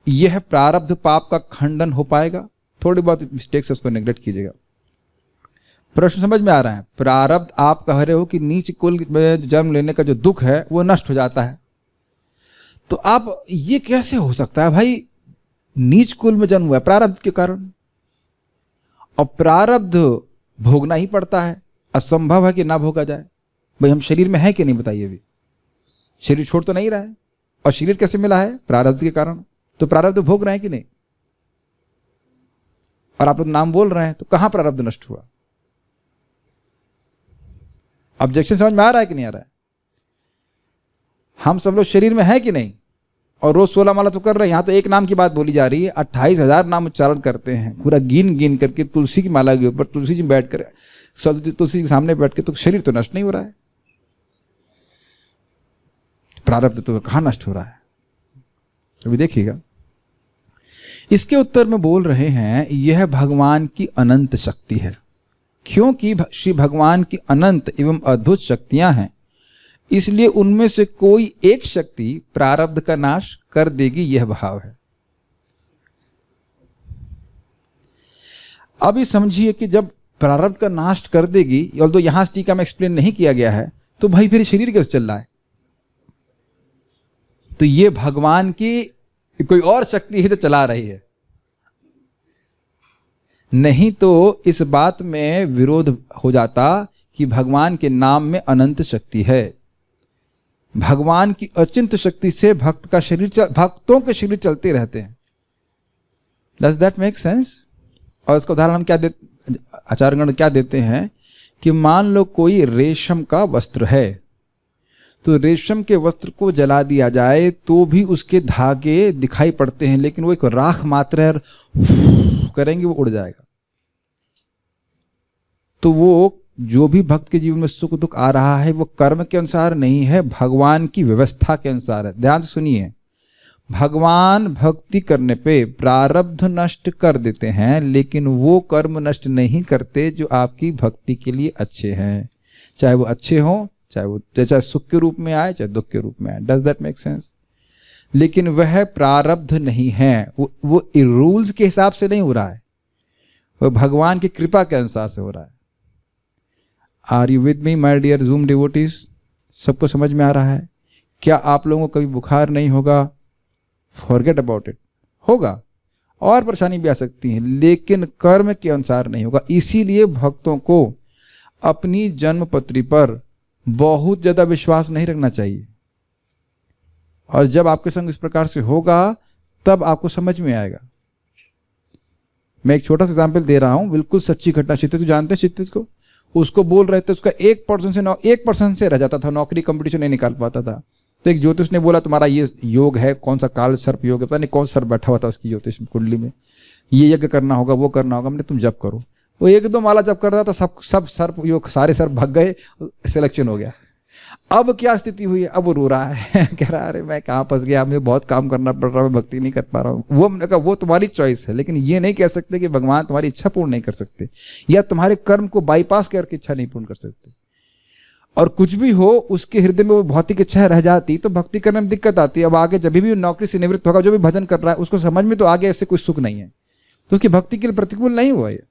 यह प्रारब्ध पाप का खंडन हो पाएगा? थोड़ी बहुत मिस्टेक्स है, उसको नेग्लेक्ट कीजिएगा। प्रश्न समझ में आ रहा है? प्रारब्ध, आप कह रहे हो कि नीच कुल में जन्म लेने का जो दुख है वो नष्ट हो जाता है, तो आप ये कैसे हो सकता है भाई? नीच कुल में जन्म हुआ है प्रारब्ध के कारण, और प्रारब्ध भोगना ही पड़ता है, असंभव है कि ना भोगा जाए। भाई हम शरीर में है कि नहीं बताइए? भी शरीर छोड़ तो नहीं रहा है, और शरीर कैसे मिला है? प्रारब्ध के कारण। तो प्रारब्ध भोग रहे हैं कि नहीं? और आप लोग नाम बोल रहे हैं, तो कहां प्रारब्ध नष्ट हुआ? ऑब्जेक्शन समझ में आ रहा है कि नहीं आ रहा है? हम सब लोग शरीर में है कि नहीं? और रोज 16 माला तो कर रहे हैं। यहां तो एक नाम की बात बोली जा रही है, 28,000 नाम उच्चारण करते हैं, पूरा गिन गिन करके तुलसी की माला के ऊपर, तुलसी जी बैठ कर, तुलसी के सामने बैठ के, तो शरीर तो नष्ट नहीं हो रहा है। प्रारब्ध तो कहाँ नष्ट हो रहा है, अभी देखिएगा। इसके उत्तर में बोल रहे हैं यह भगवान की अनंत शक्ति है, क्योंकि श्री भगवान की अनंत एवं अद्भुत शक्तियां हैं, इसलिए उनमें से कोई एक शक्ति प्रारब्ध का नाश कर देगी, यह भाव है। अब ये समझिए कि जब प्रारब्ध का नाश कर देगी, ऑल्दो यहां टीका में एक्सप्लेन नहीं किया गया है, तो भाई फिर शरीर कैसे चल रहा है? तो ये भगवान की कोई और शक्ति है जो चला रही है, नहीं तो इस बात में विरोध हो जाता कि भगवान के नाम में अनंत शक्ति है। भगवान की अचिंत शक्ति से भक्तों के शरीर चलते रहते हैं। Does that make sense? और इसका उदाहरण हम क्या देते, आचार्यगण क्या देते हैं कि मान लो कोई रेशम का वस्त्र है, तो रेशम के वस्त्र को जला दिया जाए तो भी उसके धागे दिखाई पड़ते हैं, लेकिन वो एक राख मात्र है, करेंगे वो उड़ जाएगा। तो वो जो भी भक्त के जीवन में सुख दुख आ रहा है वो कर्म के अनुसार नहीं है, भगवान की व्यवस्था के अनुसार है। ध्यान से सुनिए, भगवान भक्ति करने पे प्रारब्ध नष्ट कर देते हैं, लेकिन वो कर्म नष्ट नहीं करते जो आपकी भक्ति के लिए अच्छे हैं, चाहे वो अच्छे हों, चाहे सुख के रूप में आए, चाहे दुख के रूप में आए। Does that make sense? लेकिन वह प्रारब्ध नहीं है, वो रूल्स के हिसाब से नहीं हो रहा है, वह भगवान की कृपा के अनुसार से हो रहा है। Are you with me my dear zoom devotees? सबको समझ में आ रहा है? क्या आप लोगों को कभी बुखार नहीं होगा? फॉरगेट अबाउट इट, होगा और परेशानी भी आ सकती है, लेकिन कर्म के अनुसार नहीं होगा। इसीलिए भक्तों को अपनी जन्म पत्री पर बहुत ज्यादा विश्वास नहीं रखना चाहिए, और जब आपके संग इस प्रकार से होगा तब आपको समझ में आएगा। मैं एक छोटा सा एग्जाम्पल दे रहा हूं, बिल्कुल सच्ची घटना। क्षितिज को जानते हैं? क्षितिज को, उसको बोल रहे थे, उसका 1% से रह जाता था, नौकरी कंपटीशन नहीं निकाल पाता था। तो एक ज्योतिष ने बोला तुम्हारा ये योग है, कौन सा काल सर्प योग है, पता नहीं कौन सर्प बैठा हुआ था उसकी ज्योतिष कुंडली में, ये यज्ञ करना होगा, वो करना होगा। मैंने तुम जप करो। वो 1-2 माला जप कर रहा था, सब सर्प योग, सारे सर्प भाग गए, सिलेक्शन हो गया। अब क्या स्थिति हुई है? अब वो रो रहा है, कह रहा है अरे मैं कहाँ फंस गया, मुझे बहुत काम करना पड़ रहा है, मैं भक्ति नहीं कर पा रहा हूँ। वो मैंने कहा वो तुम्हारी चॉइस है, लेकिन ये नहीं कह सकते कि भगवान तुम्हारी इच्छा पूर्ण नहीं कर सकते, या तुम्हारे कर्म को बाईपास करके इच्छा नहीं पूर्ण कर सकते। और कुछ भी हो, उसके हृदय में वो भौतिक इच्छा रह जाती तो भक्ति करने में दिक्कत आती है। अब आगे जब भी नौकरी से निवृत्त होगा, जो भी भजन कर रहा है, उसको समझ में तो आगे इससे कोई सुख नहीं है, तो उसकी भक्ति के लिए प्रतिकूल नहीं हुआ ये।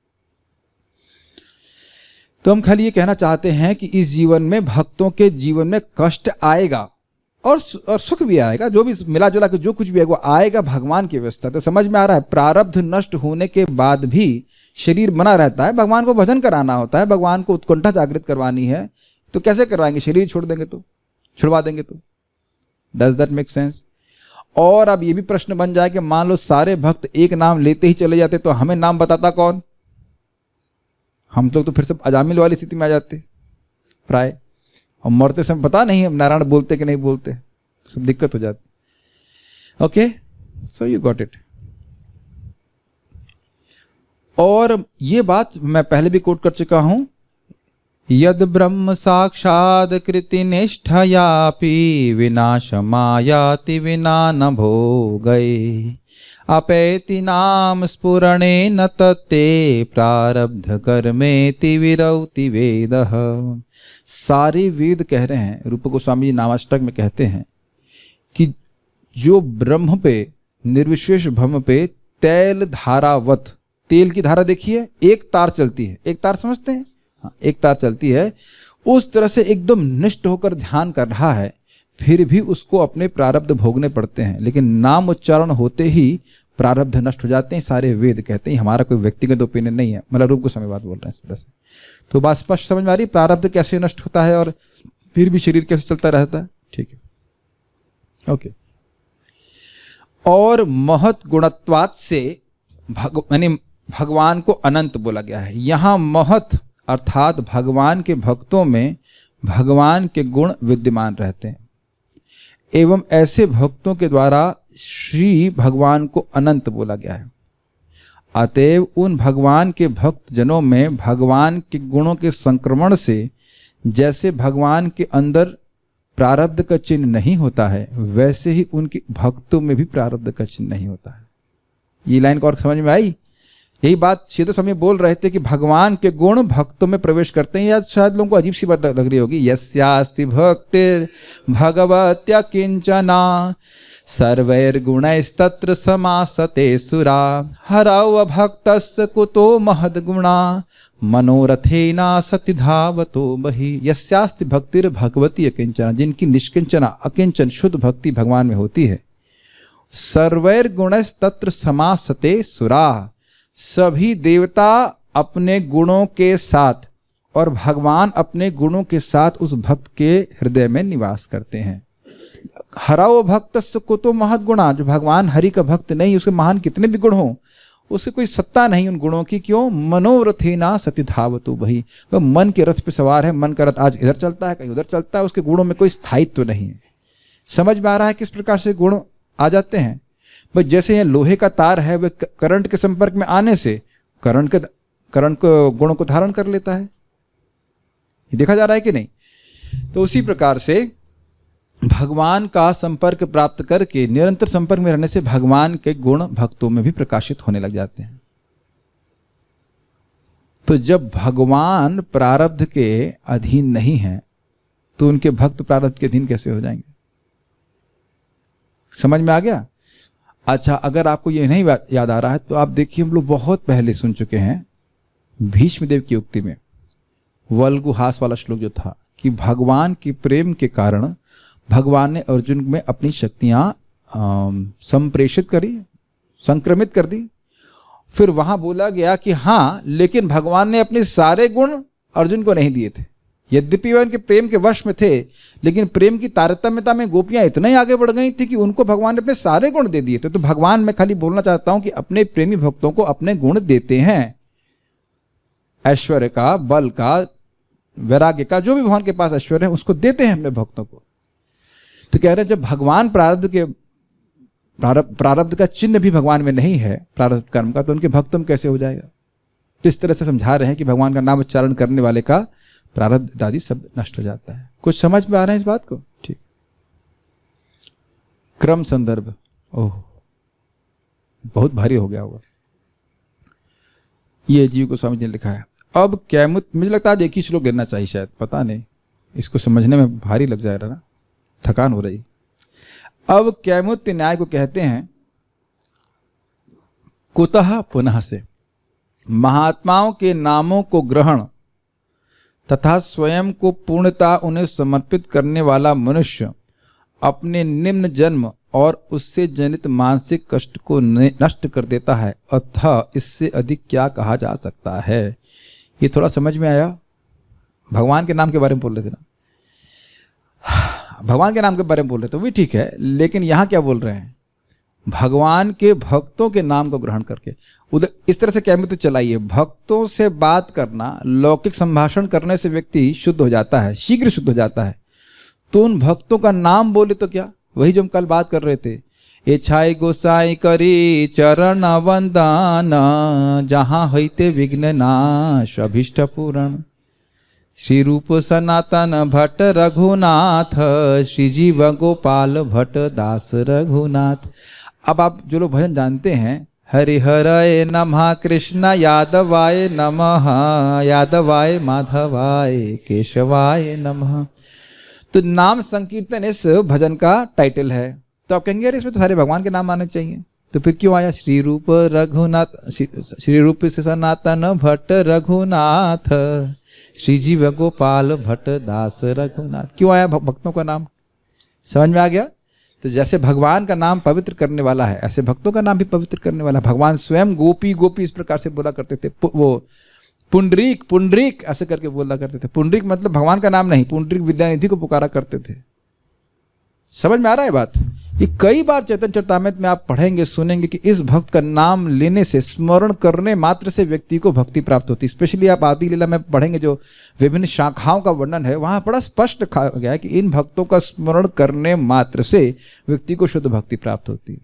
तो हम खाली ये कहना चाहते हैं कि इस जीवन में भक्तों के जीवन में कष्ट आएगा और सुख भी आएगा, जो भी मिला जुला के जो कुछ भी है वो आएगा, भगवान की व्यवस्था। तो समझ में आ रहा है, प्रारब्ध नष्ट होने के बाद भी शरीर बना रहता है, भगवान को भजन कराना होता है, भगवान को उत्कंठा जागृत करवानी है, तो कैसे करवाएंगे? शरीर छोड़ देंगे तो, छुड़वा देंगे तो। Does that make sense? और अब ये भी प्रश्न बन जाए कि मान लो सारे भक्त एक नाम लेते ही चले जाते, तो हमें नाम बताता कौन? हम लोग तो फिर सब अजामिल वाली स्थिति में आ जाते प्राय, और मरते समय पता नहीं नारायण बोलते कि नहीं बोलते, सब दिक्कत हो जाती। Okay, so you got it. और ये बात मैं पहले भी कोट कर चुका हूं, यद ब्रह्म साक्षाद कृति निष्ठयापि विनाशमायाति विना न भोगये अपैति नाम स्फुरणे न तत्ते प्रारब्ध कर्मेति विरौति वेदः। सारे वेद कह रहे हैं, रूप गोस्वामी जी नामाष्टक में कहते हैं कि जो ब्रह्म पे, निर्विशेष ब्रह्म पे तैल धारावत, तेल की धारा देखिए, एक तार चलती है, एक तार समझते हैं, हाँ, एक तार चलती है, उस तरह से एकदम निष्ठ होकर ध्यान कर रहा है, फिर भी उसको अपने प्रारब्ध भोगने पड़ते हैं, लेकिन नाम उच्चारण होते ही प्रारब्ध नष्ट हो जाते हैं। सारे वेद कहते हैं, हमारा कोई व्यक्तिगत ओपिनियन नहीं है, मतलब रूप गोस्वामी बात बोल रहे हैं इस तरह से। तो बात स्पष्ट समझ में आ रही, प्रारब्ध कैसे नष्ट होता है और फिर भी शरीर कैसे चलता रहता है? ठीक है, ओके। और महत गुणत्वात् से यानी भगवान को अनंत बोला गया है। यहां महत अर्थात भगवान के भक्तों में भगवान के गुण विद्यमान रहते हैं, एवं ऐसे भक्तों के द्वारा श्री भगवान को अनंत बोला गया है। अतएव उन भगवान के भक्त जनों में भगवान के गुणों के संक्रमण से जैसे भगवान के अंदर प्रारब्ध का चिन्ह नहीं होता है, वैसे ही उनके भक्तों में भी प्रारब्ध का चिन्ह नहीं होता है। ये लाइन को और समझ में आई? यही बात सीधे समय बोल रहे थे कि भगवान के गुण भक्तों में प्रवेश करते हैं। या शायद लोगों को अजीब सी बात लग रही होगी, यस्यास्ति भक्तिर् भगवत्या किंचना सर्वैर्गुणैस्तत्र समासते सुरा हरौ भक्तस्य कुतो महद्गुणा मनोरथेना सति धावतो बहि। यस्यास्ति भक्तिर् भगवती अकिंचना, जिनकी निष्किंचना अकिंचन शुद्ध भक्ति भगवान में होती है। सर्वैर्गुणैस्तत्र समासते सुरा, सभी देवता अपने गुणों के साथ और भगवान अपने गुणों के साथ उस भक्त के हृदय में निवास करते हैं। हरौ भक्तस्य कुतो महद्गुणा, जो भगवान हरि का भक्त नहीं, उसके महान कितने भी गुण हो, उसकी कोई सत्ता नहीं उन गुणों की। क्यों? मनोरथेना सति धावतो बहि, वह मन के रथ पे सवार है। मन का रथ आज इधर चलता है, कहीं उधर चलता है, उसके गुणों में कोई स्थायित्व तो नहीं है। समझ में आ रहा है किस प्रकार से गुण आ जाते हैं? भाई जैसे ये लोहे का तार है, वह करंट के संपर्क में आने से करंट को गुणों को धारण कर लेता है। ये देखा जा रहा है कि नहीं? तो उसी प्रकार से भगवान का संपर्क प्राप्त करके निरंतर संपर्क में रहने से भगवान के गुण भक्तों में भी प्रकाशित होने लग जाते हैं। तो जब भगवान प्रारब्ध के अधीन नहीं है तो उनके भक्त प्रारब्ध के अधीन कैसे हो जाएंगे? समझ में आ गया? अच्छा, अगर आपको ये नहीं याद आ रहा है तो आप देखिए, हम लोग बहुत पहले सुन चुके हैं भीष्मदेव की उक्ति में वल्गुहास वाला श्लोक जो था कि भगवान के प्रेम के कारण भगवान ने अर्जुन में अपनी शक्तियां संप्रेषित करी, संक्रमित कर दी। फिर वहां बोला गया कि हाँ, लेकिन भगवान ने अपने सारे गुण अर्जुन को नहीं दिए थे। यद्यपि वह उनके प्रेम के वश में थे, लेकिन प्रेम की तारतम्यता में गोपियां इतना ही आगे बढ़ गई थी कि उनको भगवान ने अपने सारे गुण दे दिए थे। तो भगवान, मैं खाली बोलना चाहता हूं कि अपने प्रेमी भक्तों को अपने गुण देते हैं, ऐश्वर्य का, बल का, वैराग्य का, जो भी भगवान के पास ऐश्वर्य है उसको देते हैं अपने भक्तों को। तो कह रहे हैं जब भगवान प्रारब्ध का चिन्ह भी भगवान में नहीं है, प्रारब्ध कर्म का, तो उनके भक्त में कैसे हो जाएगा? तो इस तरह से समझा रहे हैं कि भगवान का नाम उच्चारण करने वाले का प्रारब्ध आदि सब नष्ट हो जाता है। कुछ समझ में आ रहा है इस बात को? ठीक। क्रम संदर्भ, ओह बहुत भारी हो गया होगा। ये जीव को समझने लिखा है। अब कैमुत, मुझे लगता है आज एक ही श्लोक गिरना चाहिए शायद, पता नहीं, इसको समझने में भारी लग जाएगा ना, थकान हो रही। अब कैमुत्य न्याय को कहते हैं कुतः पुनः से महात्माओं के नामों को ग्रहण तथा स्वयं को पूर्णता उन्हें समर्पित करने वाला मनुष्य अपने निम्न जन्म और उससे जनित मानसिक कष्ट को नष्ट कर देता है, अतः इससे अधिक क्या कहा जा सकता है। ये थोड़ा समझ में आया? भगवान के नाम के बारे में बोल रहे थे ना, भगवान के नाम के बारे में बोल रहे थे, वो भी ठीक है, लेकिन यहां क्या बोल रहे हैं? भगवान के भक्तों के नाम को ग्रहण करके उधर इस तरह से कैमरे तो चलाइए। भक्तों से बात करना, लौकिक संभाषण करने से व्यक्ति शुद्ध हो जाता है, शीघ्र शुद्ध हो जाता है। तो उन भक्तों का नाम बोले तो क्या, वही जो हम कल बात कर रहे थे, एछाई गोसाई करी चरण वंदन जहां होते विघ्न नाश अभिष्ट पूरण श्री रूप सनातन भट्ट रघुनाथ श्री जीव गोपाल भट्ट दास रघुनाथ। अब आप जो लोग भजन जानते हैं, हरिहराय नमः कृष्ण यादवाय नमः यादवाय माधवाय केशवाय नमः, तो नाम संकीर्तन इस भजन का टाइटल है। तो आप कहेंगे अरे इसमें तो सारे भगवान के नाम आने चाहिए, तो फिर क्यों आया श्री रूप रघुनाथ, श्री रूप सनातन भट्ट रघुनाथ श्री जीव गोपाल भट्ट दास रघुनाथ, क्यों आया भक्तों का नाम? समझ में आ गया? तो जैसे भगवान का नाम पवित्र करने वाला है, ऐसे भक्तों का नाम भी पवित्र करने वाला है। भगवान स्वयं गोपी गोपी इस प्रकार से बोला करते थे, वो पुंडरीक पुंडरीक ऐसे करके बोला करते थे। पुंडरीक मतलब भगवान का नाम नहीं, पुंडरीक विद्यानिधि को पुकारा करते थे। समझ में आ रहा है बात? ये कई बार चैतन्य चरितामृत में आप पढ़ेंगे, सुनेंगे कि इस भक्त का नाम लेने से, स्मरण करने मात्र से व्यक्ति को भक्ति प्राप्त होती है। स्पेशली आप आदि लीला में पढ़ेंगे, जो विभिन्न शाखाओं का वर्णन है, वहां बड़ा स्पष्ट कहा गया है कि इन भक्तों का स्मरण करने मात्र से व्यक्ति को शुद्ध भक्ति प्राप्त होती है।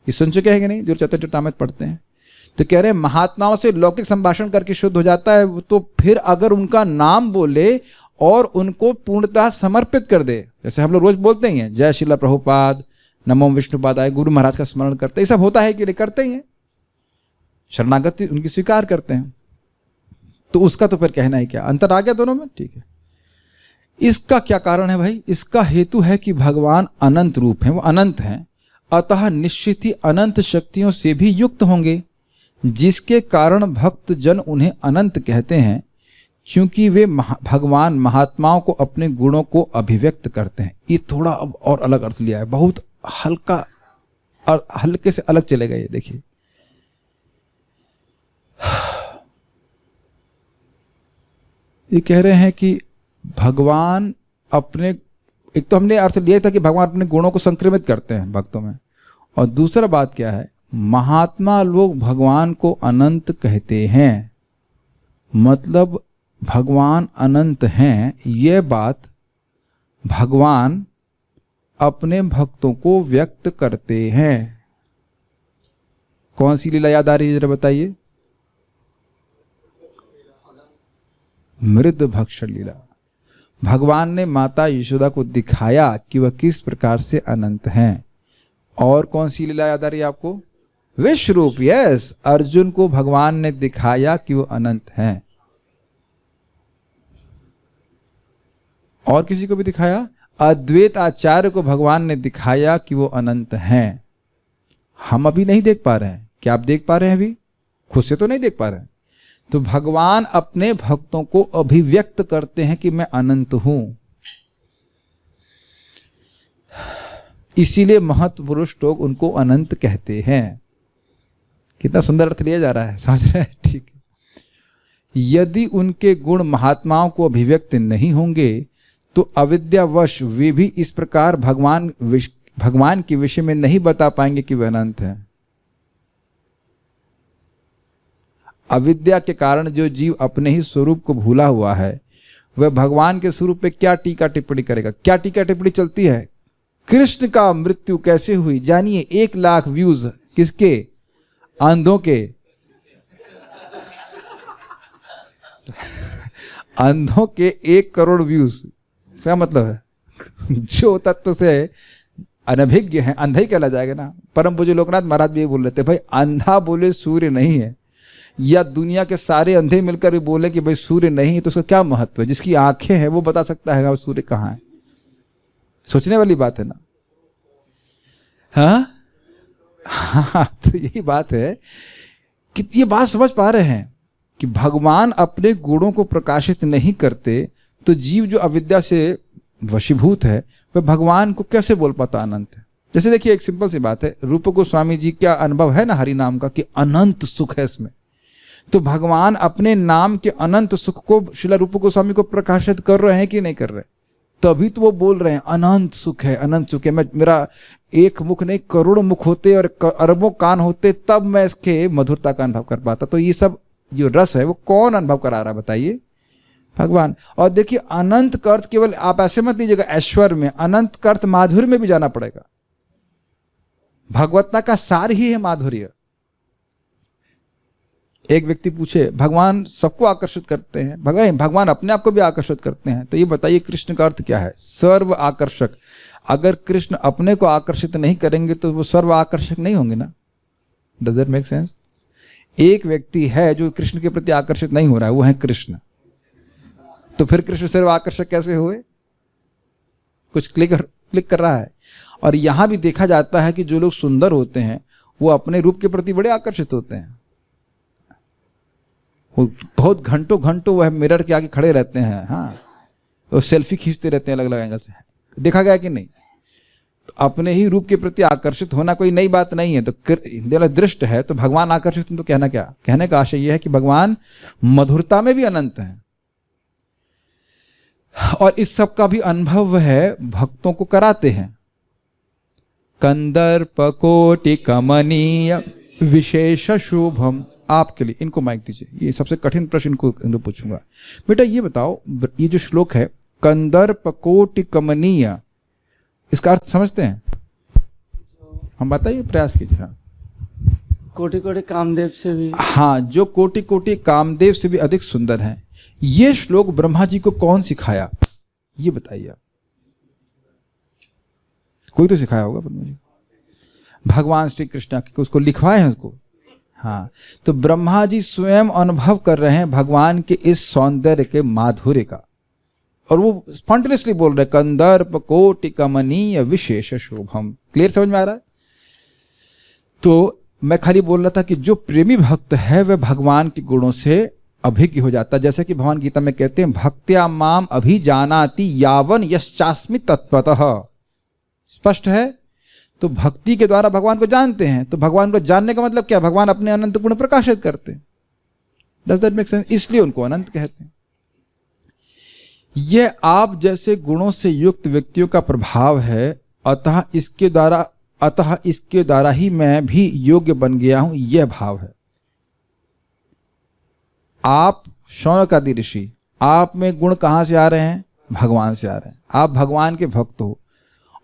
ये सुन चुके हैं कि नहीं जो चैतन्य चरितामृत पढ़ते हैं? तो कह रहे हैं महात्माओं से लौकिक संभाषण करके शुद्ध हो जाता है, तो फिर अगर उनका नाम बोले और उनको पूर्णतः समर्पित कर दे। जैसे हम लोग रोज बोलते ही हैं जय श्रीला प्रभुपाद, नमो विष्णुपादाय, गुरु महाराज का स्मरण करते हैं, ये सब होता है कि नहीं, करते ही हैं, शरणागति उनकी स्वीकार करते हैं। तो उसका तो फिर कहना ही क्या, अंतर आ गया दोनों में, ठीक है। इसका क्या कारण है भाई? इसका हेतु है कि भगवान अनंत रूप हैं, वो अनंत हैं, अतः निश्चित ही अनंत शक्तियों से भी युक्त होंगे, जिसके कारण भक्त जन उन्हें अनंत कहते हैं, क्योंकि वे भगवान महात्माओं को अपने गुणों को अभिव्यक्त करते हैं। ये थोड़ा अब और अलग अर्थ लिया है, बहुत हल्का और हल्के से अलग चले गए। देखिए ये कह रहे हैं कि भगवान अपने, एक तो हमने अर्थ लिया था कि भगवान अपने गुणों को संक्रमित करते हैं भक्तों में, और दूसरा बात क्या है, महात्मा लोग भगवान को अनंत कहते हैं, मतलब भगवान अनंत हैं, यह बात भगवान अपने भक्तों को व्यक्त करते हैं। कौन सी लीला याद आ रही है जरा बताइए? मृद भक्षण लीला। भगवान ने माता यशोदा को दिखाया कि वह किस प्रकार से अनंत हैं। और कौन सी लीला याद आ रही है आपको? विश्वरूप। यस, अर्जुन को भगवान ने दिखाया कि वो अनंत हैं। और किसी को भी दिखाया? अद्वैत आचार्य को भगवान ने दिखाया कि वो अनंत हैं। हम अभी नहीं देख पा रहे हैं, क्या आप देख पा रहे हैं? अभी खुद से तो नहीं देख पा रहे हैं। तो भगवान अपने भक्तों को अभिव्यक्त करते हैं कि मैं अनंत हूं। इसीलिए महत्व पुरुष लोग उनको अनंत कहते हैं। कितना सुंदर अर्थ लिया जा रहा है, समझ रहे हैं? ठीक है। यदि उनके गुण महात्माओं को अभिव्यक्त नहीं होंगे तो अविद्यावश वे भी इस प्रकार भगवान के विषय में नहीं बता पाएंगे कि वे अनंत हैं। अविद्या के कारण जो जीव अपने ही स्वरूप को भूला हुआ है, वह भगवान के स्वरूप पे क्या टीका टिप्पणी करेगा? क्या टीका टिप्पणी चलती है? कृष्ण का मृत्यु कैसे हुई जानिए? 1 लाख व्यूज किसके? अंधों के। अंधों के 1 करोड़ व्यूज। क्या मतलब है? जो तत्व से अनभिज्ञ है अंधा ही कहला जाएगा ना। परम पूज्य लोकनाथ महाराज भी ये बोल रहे थे, भाई अंधा बोले सूर्य नहीं है, या दुनिया के सारे अंधे मिलकर भी बोले कि भाई सूर्य नहीं है, तो उसका क्या महत्व है? जिसकी आंखें हैं वो बता सकता है सूर्य कहाँ है। सोचने वाली बात है ना। हाँ, तो यही बात है कि ये बात समझ पा रहे हैं कि भगवान अपने गुणों को प्रकाशित नहीं करते, तो जीव जो अविद्या से वशीभूत है वह भगवान को कैसे बोल पाता अनंत है? जैसे देखिए एक सिंपल सी बात है, रूप गोस्वामी जी का अनुभव है ना हरि नाम का, कि अनंत सुख है इसमें। तो भगवान अपने नाम के अनंत सुख को श्रील रूप गोस्वामी को प्रकाशित कर रहे हैं कि नहीं कर रहे? तभी तो वो बोल रहे हैं अनंत सुख है, अनंत सुख है। मेरा 1 मुख नहीं, करोड़ों मुख होते और अरबों कान होते, तब मैं इसके मधुरता का अनुभव कर पाता। तो ये सब जो रस है वो कौन अनुभव करा रहा है बताइए? भगवान। और देखिए अनंत का अर्थ केवल आप ऐसे मत लीजिएगा ऐश्वर्य में, अनंत का अर्थ माधुर्य में भी जाना पड़ेगा। भगवत्ता का सार ही है माधुर्य। एक व्यक्ति पूछे भगवान सबको आकर्षित करते हैं, भगवान अपने आप को भी आकर्षित करते हैं, तो ये बताइए कृष्ण का अर्थ क्या है? सर्व आकर्षक। अगर कृष्ण अपने को आकर्षित नहीं करेंगे तो वो सर्व आकर्षक नहीं होंगे ना। Does it make sense? एक व्यक्ति है जो कृष्ण के प्रति आकर्षित नहीं हो रहा है, वो है कृष्ण, तो फिर कृष्ण सर्व आकर्षक कैसे हुए? कुछ क्लिक कर रहा है। और यहां भी देखा जाता है कि जो लोग सुंदर होते हैं वो अपने रूप के प्रति बड़े आकर्षित होते हैं। वो बहुत घंटों वह मिरर के आगे खड़े रहते हैं, हाँ, वो सेल्फी खींचते रहते हैं अलग अलग एंगल से। देखा गया कि नहीं? तो अपने ही रूप के प्रति आकर्षित होना कोई नई बात नहीं है। तो दृष्ट है तो भगवान आकर्षित, तो कहना क्या? कहने का आशय यह है कि भगवान मधुरता में भी अनंत है, और इस सब का भी अनुभव है भक्तों को कराते हैं। कंदर्प कोटि कमनीय विशेष शुभम। आपके लिए इनको माइक दीजिए, ये सबसे कठिन प्रश्न इनको पूछूंगा। बेटा ये बताओ, ये जो श्लोक है कंदर्प कोटि कमनीय, इसका अर्थ समझते हैं? हम बताइए, प्रयास कीजिए। हाँ, कोटि कोटि कामदेव से भी। हाँ, जो कोटि कोटि कामदेव से भी अधिक सुंदर हैं। ये श्लोक ब्रह्मा जी को कौन सिखाया, ये बताइए आप। कोई तो सिखाया होगा ब्रह्मा जी, भगवान श्री कृष्ण के, उसको लिखवाए हैं उसको। हाँ, तो ब्रह्मा जी स्वयं अनुभव कर रहे हैं भगवान के इस सौंदर्य के माधुर्य का, और वो स्पॉन्टेनियसली बोल रहे कंदर्प कोटि कमनीय विशेष शोभम। क्लियर समझ में आ रहा है? तो मैं खाली बोल रहा था कि जो प्रेमी भक्त है वह भगवान के गुणों से अभिज्ञ हो जाता है। जैसे कि भगवान गीता में कहते हैं भक्त्या माम अभिजानाति यावन यश्चास्मि तत्वतः। स्पष्ट है? तो भक्ति के द्वारा भगवान को जानते हैं। तो भगवान को जानने का मतलब क्या? भगवान अपने अनंत गुण प्रकाशित करते हैं। Does that make sense? इसलिए उनको अनंत कहते हैं। यह आप जैसे गुणों से युक्त व्यक्तियों का प्रभाव है, अतः इसके द्वारा ही मैं भी योग्य बन गया हूं, यह भाव है। आप शौनकादि ऋषि, आप में गुण कहां से आ रहे हैं? भगवान से आ रहे हैं। आप भगवान के भक्त हो,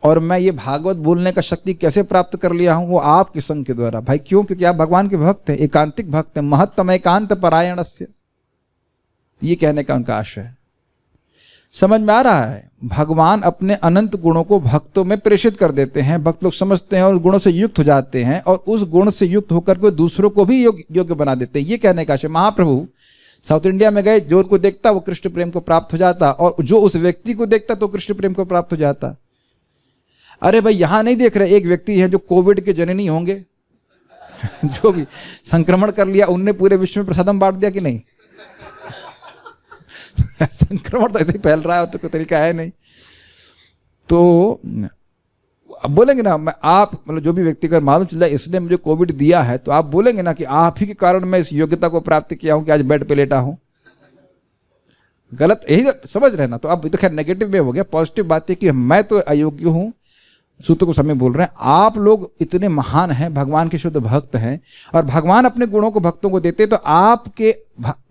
और मैं ये भागवत बोलने का शक्ति कैसे प्राप्त कर लिया हूं? वो आपके संग के द्वारा। भाई क्यों? क्योंकि आप भगवान के भक्त हैं, एकांतिक भक्त हैं। महत्तम एकांत परायणस्य, ये कहने का उनका आशय है। समझ में आ रहा है? भगवान अपने अनंत गुणों को भक्तों में प्रेषित कर देते हैं, भक्त लोग समझते हैं और उस गुणों से युक्त हो जाते हैं, और उस गुण से युक्त होकर के दूसरों को भी योग्य बना देते हैं। ये कहने का आशय। महाप्रभु साउथ इंडिया में गए, जो उनको देखता वो कृष्ण प्रेम को प्राप्त हो जाता, और जो उस व्यक्ति को देखता तो कृष्ण प्रेम को प्राप्त हो जाता। अरे भाई यहां नहीं देख रहे, एक व्यक्ति है जो कोविड के जननी होंगे जो भी संक्रमण कर लिया, उनने पूरे विश्व में प्रसादम बांट दिया कि नहीं? संक्रमण तो ऐसे ही फैल रहा है, तो कोई तरीका है नहीं। तो अब बोलेंगे ना, मैं आप मतलब जो भी व्यक्ति का मालूम चल जाए इसने मुझे कोविड दिया है, तो आप बोलेंगे ना कि आप ही के कारण मैं इस योग्यता को प्राप्त किया हूं कि आज बेड पे लेटा हूं। गलत, यही समझ रहे ना? तो अब तो खैर नेगेटिव में हो गया। पॉजिटिव बात है कि मैं तो अयोग्य हूं, सूत्र को समय बोल रहे हैं। आप लोग इतने महान हैं, भगवान के शुद्ध भक्त हैं, और भगवान अपने गुणों को भक्तों को देते, तो आपके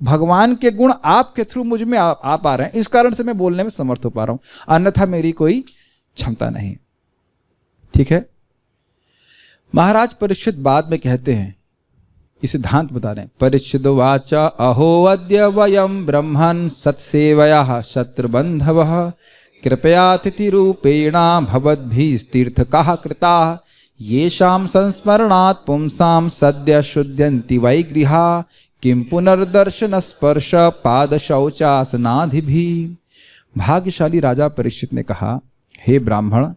भगवान के गुण आपके थ्रू मुझ में आ पा रहे हैं। इस कारण से मैं बोलने में समर्थ हो पा रहा हूं, अन्यथा मेरी कोई क्षमता नहीं। ठीक है? महाराज परीक्षित बाद में कहते हैं, ये सिद्धांत बता रहे हैं। परीक्षित वाचा अहो अद्य वयम ब्रह्मन् सत्सेवया शत्रुबंधवः कृपयातिथि रूपेणा भवद्भिस्तीर्थकाः कृताः येषां संस्मरणात् पुंसां सद्य शुद्ध्यन्ति वै गृहा किं पुनर्दर्शन स्पर्श पाद शौचासनादिभिः। भाग्यशाली राजा परीक्षित ने कहा, हे ब्राह्मण,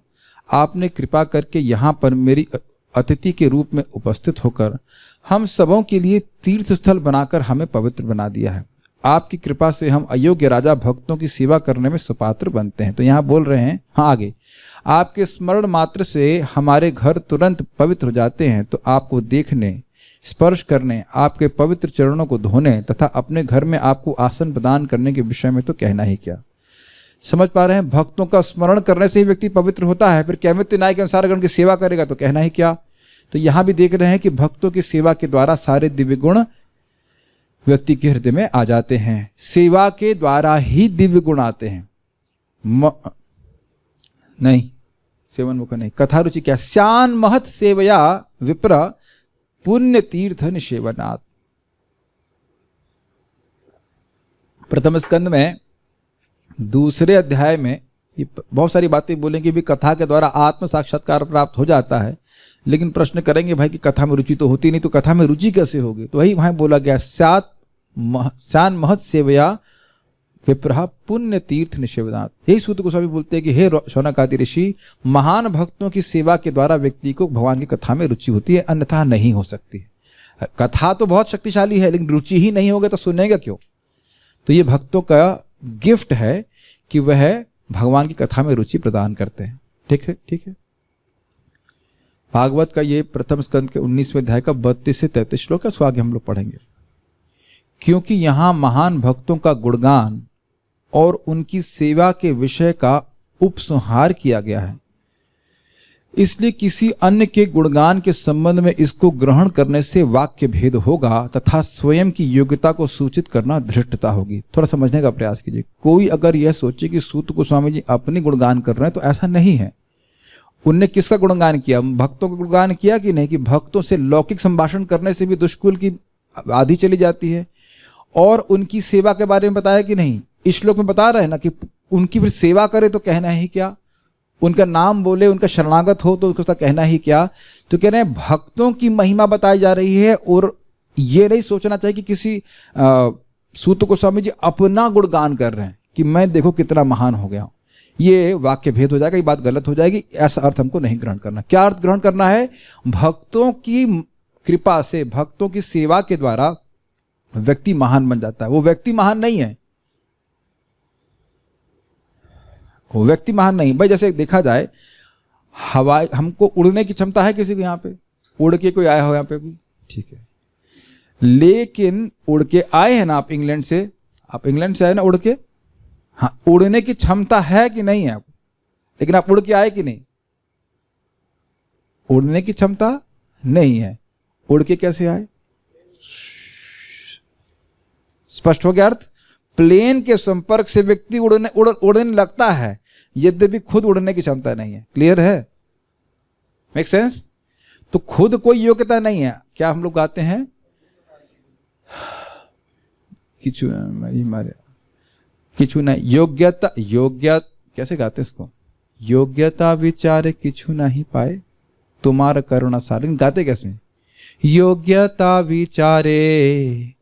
आपने कृपा करके यहाँ पर मेरी अतिथि के रूप में उपस्थित होकर हम सबों के लिए तीर्थ स्थल बनाकर हमें पवित्र बना दिया है। आपकी कृपा से हम अयोग्य राजा भक्तों की सेवा करने में सुपात्र बनते हैं। तो यहाँ बोल रहे हैं, हाँ आगे, आपके स्मरण मात्र से हमारे घर तुरंत पवित्र हो जाते हैं। तो आपको देखने, स्पर्श करने, आपके पवित्र चरणों को धोने तथा अपने घर में आपको आसन प्रदान करने के विषय में तो कहना ही क्या। समझ पा रहे हैं? भक्तों का स्मरण करने से ही व्यक्ति पवित्र होता है। फिर कैमित्य न्याय के अनुसार अगर उनकी सेवा करेगा तो कहना ही क्या। तो यहां भी देख रहे हैं कि भक्तों की सेवा के द्वारा सारे दिव्य गुण व्यक्ति के हृदय में आ जाते हैं। सेवा के द्वारा ही दिव्य गुण आते हैं। नहीं, सेवन मुख नहीं। कथा रुचि क्या? श्यान महत सेवया विप्र पुण्य तीर्थ निषेवनात्। प्रथम स्कंद में दूसरे अध्याय में ये बहुत सारी बातें बोलेंगे भी, कथा के द्वारा आत्म साक्षात्कार प्राप्त हो जाता है। लेकिन प्रश्न करेंगे भाई कि कथा में रुचि तो होती नहीं, तो कथा में रुचि कैसे होगी? तो वही वहां बोला गया, श्यान महत सेवया विप्रहा पुण्य तीर्थ निषेवनात्। यही सूत्र गोस्वामी बोलते हैं कि हे शौनकादि ऋषि, महान भक्तों की सेवा के द्वारा व्यक्ति को भगवान की कथा में रुचि होती है, अन्यथा नहीं हो सकती। कथा तो बहुत शक्तिशाली है, लेकिन रुचि ही नहीं होगा तो सुनेगा क्यों? तो ये भक्तों का गिफ्ट है कि वह भगवान की कथा में रुचि प्रदान करते हैं। ठीक है, ठीक है। भागवत का ये प्रथम स्कंद के 19वें अध्याय का 32 से 33 श्लोक है, सो आगे हम लोग पढ़ेंगे। क्योंकि यहाँ महान भक्तों का गुणगान और उनकी सेवा के विषय का उपसंहार किया गया है, इसलिए किसी अन्य के गुणगान के संबंध में इसको ग्रहण करने से वाक्य भेद होगा तथा स्वयं की योग्यता को सूचित करना धृष्टता होगी। थोड़ा समझने का प्रयास कीजिए। कोई अगर यह सोचे कि सूत गोस्वामी जी अपनी गुणगान कर रहे हैं, तो ऐसा नहीं है। उनने किसका गुणगान किया? भक्तों का गुणगान किया कि नहीं? कि भक्तों से लौकिक संभाषण करने से भी दुष्कुल की आदि चली जाती है, और उनकी सेवा के बारे में बताया कि नहीं? इस श्लोक में बता रहे हैं ना कि उनकी फिर सेवा करे तो कहना ही क्या, उनका नाम बोले, उनका शरणागत हो तो उसका कहना ही क्या। तो कह रहे हैं भक्तों की महिमा बताई जा रही है, और ये नहीं सोचना चाहिए कि किसी सूत गोस्वामी जी अपना गुणगान कर रहे हैं कि मैं देखो कितना महान हो गया हूं। ये वाक्य भेद हो जाएगा, ये बात गलत हो जाएगी, ऐसा अर्थ हमको नहीं ग्रहण करना। क्या अर्थ ग्रहण करना है? भक्तों की कृपा से, भक्तों की सेवा के द्वारा व्यक्ति महान बन जाता है। वो व्यक्ति महान नहीं है, वो व्यक्ति महान नहीं। भाई जैसे देखा जाए, हवाई, हमको उड़ने की क्षमता है किसी को यहाँ पे? उड़ के कोई आया हो यहाँ पे भी? ठीक है, लेकिन उड़ के आए हैं ना आप इंग्लैंड से, आप इंग्लैंड से आए ना उड़ के, हाँ, उड़ने की क्षमता है कि नहीं है आपको? लेकिन आप उड़ के आए कि नहीं? उड़ने की क्षमता नहीं है, उड़ के कैसे आए? स्पष्ट हो गया अर्थ? प्लेन के संपर्क से व्यक्ति उड़ने लगता है, यद्यपि खुद उड़ने की क्षमता नहीं है। क्लियर है? Make sense? तो खुद कोई योग्यता नहीं है। क्या हम लोग गाते हैं? किचु मारे किचु नहीं योग्यता, कैसे गाते इसको? योग्यता विचारे किचु नहीं पाए तुम्हारा करुणा सार। गाते कैसे? योग्यता विचारे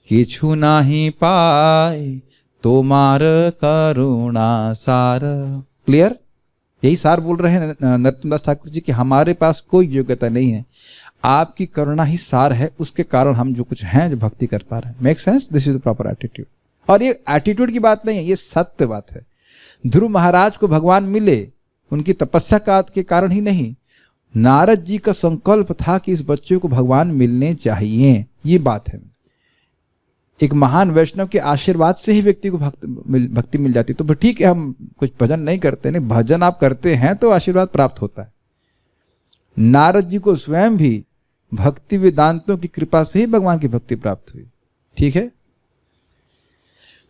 किछु नहीं पाए तुम्हार करुणा सार। क्लियर? यही सार बोल रहे हैं नरोत्तम दास ठाकुर जी कि हमारे पास कोई योग्यता नहीं है, आपकी करुणा ही सार है, उसके कारण हम जो कुछ हैं, जो भक्ति कर पा रहे हैं। Make sense? This is the proper attitude. और ये एटीट्यूड की बात नहीं है, ये सत्य बात है। ध्रुव महाराज को भगवान मिले उनकी तपस्या के कारण ही नहीं, नारद जी का संकल्प था कि इस बच्चे को भगवान मिलने चाहिए। ये बात है। एक महान वैष्णव के आशीर्वाद से ही व्यक्ति को भक्ति मिल जाती। तो ठीक है, हम कुछ भजन नहीं करते, नहीं, भजन आप करते हैं तो आशीर्वाद प्राप्त होता है। नारद जी को स्वयं भी भक्ति वेदांतों की कृपा से ही भगवान की भक्ति प्राप्त हुई। ठीक है,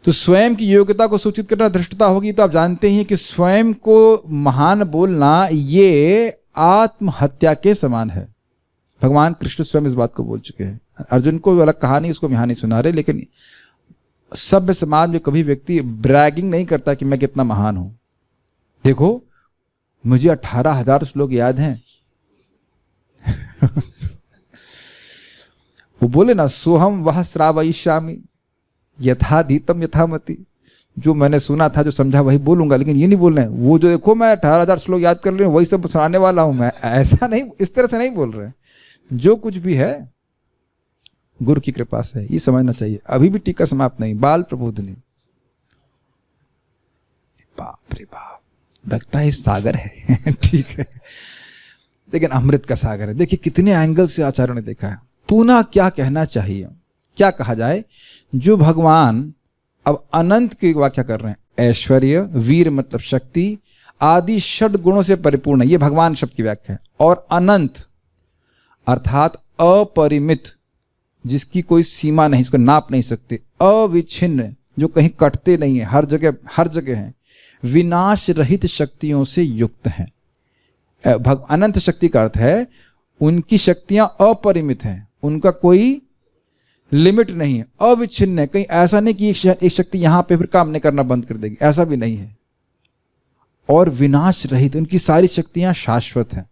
तो स्वयं की योग्यता को सूचित करना धृष्टता होगी। तो आप जानते ही कि स्वयं को महान बोलना ये आत्महत्या के समान है। भगवान कृष्ण स्वयं इस बात को बोल चुके हैं। अर्जुन को अलग कहानी, उसको यहाँ नहीं सुना रहे, लेकिन सभ्य समाज में कभी व्यक्ति ब्रैगिंग नहीं करता कि मैं कितना महान हूं। देखो मुझे 18,000 श्लोक याद हैं। वो बोले ना, सोहम वह श्रावयिष्यामि यथाधीतम यथामति। जो मैंने सुना था, जो समझा वही बोलूंगा, लेकिन ये नहीं बोल रहे हैं वो जो देखो मैं 18,000 श्लोक याद कर रही हूँ वही सब सुनाने वाला हूं मैं। ऐसा नहीं, इस तरह से नहीं बोल रहे हैं। जो कुछ भी है गुरु की कृपा से, ये समझना चाहिए। अभी भी टीका समाप्त नहीं, बाल प्रबोधनी। बाप रे बाप, लगता है सागर है। ठीक है, लेकिन अमृत का सागर है। देखिए कितने एंगल से आचार्यों ने देखा है। पुनः क्या कहना चाहिए, क्या कहा जाए? जो भगवान अब अनंत की व्याख्या कर रहे हैं, ऐश्वर्य, वीर मतलब शक्ति आदि षड गुणों से परिपूर्ण है, ये भगवान शब्द की व्याख्या है। और अनंत अर्थात अपरिमित, जिसकी कोई सीमा नहीं, इसको नाप नहीं सकते। अविच्छिन्न, जो कहीं कटते नहीं है, हर जगह है। विनाश रहित शक्तियों से युक्त हैं। अनंत शक्ति का अर्थ है उनकी शक्तियां अपरिमित हैं, उनका कोई लिमिट नहीं है, अविच्छिन्न है। कहीं ऐसा नहीं कि एक शक्ति यहां पे फिर काम नहीं करना बंद कर देगी, ऐसा भी नहीं है। और विनाश रहित, उनकी सारी शक्तियां शाश्वत हैं।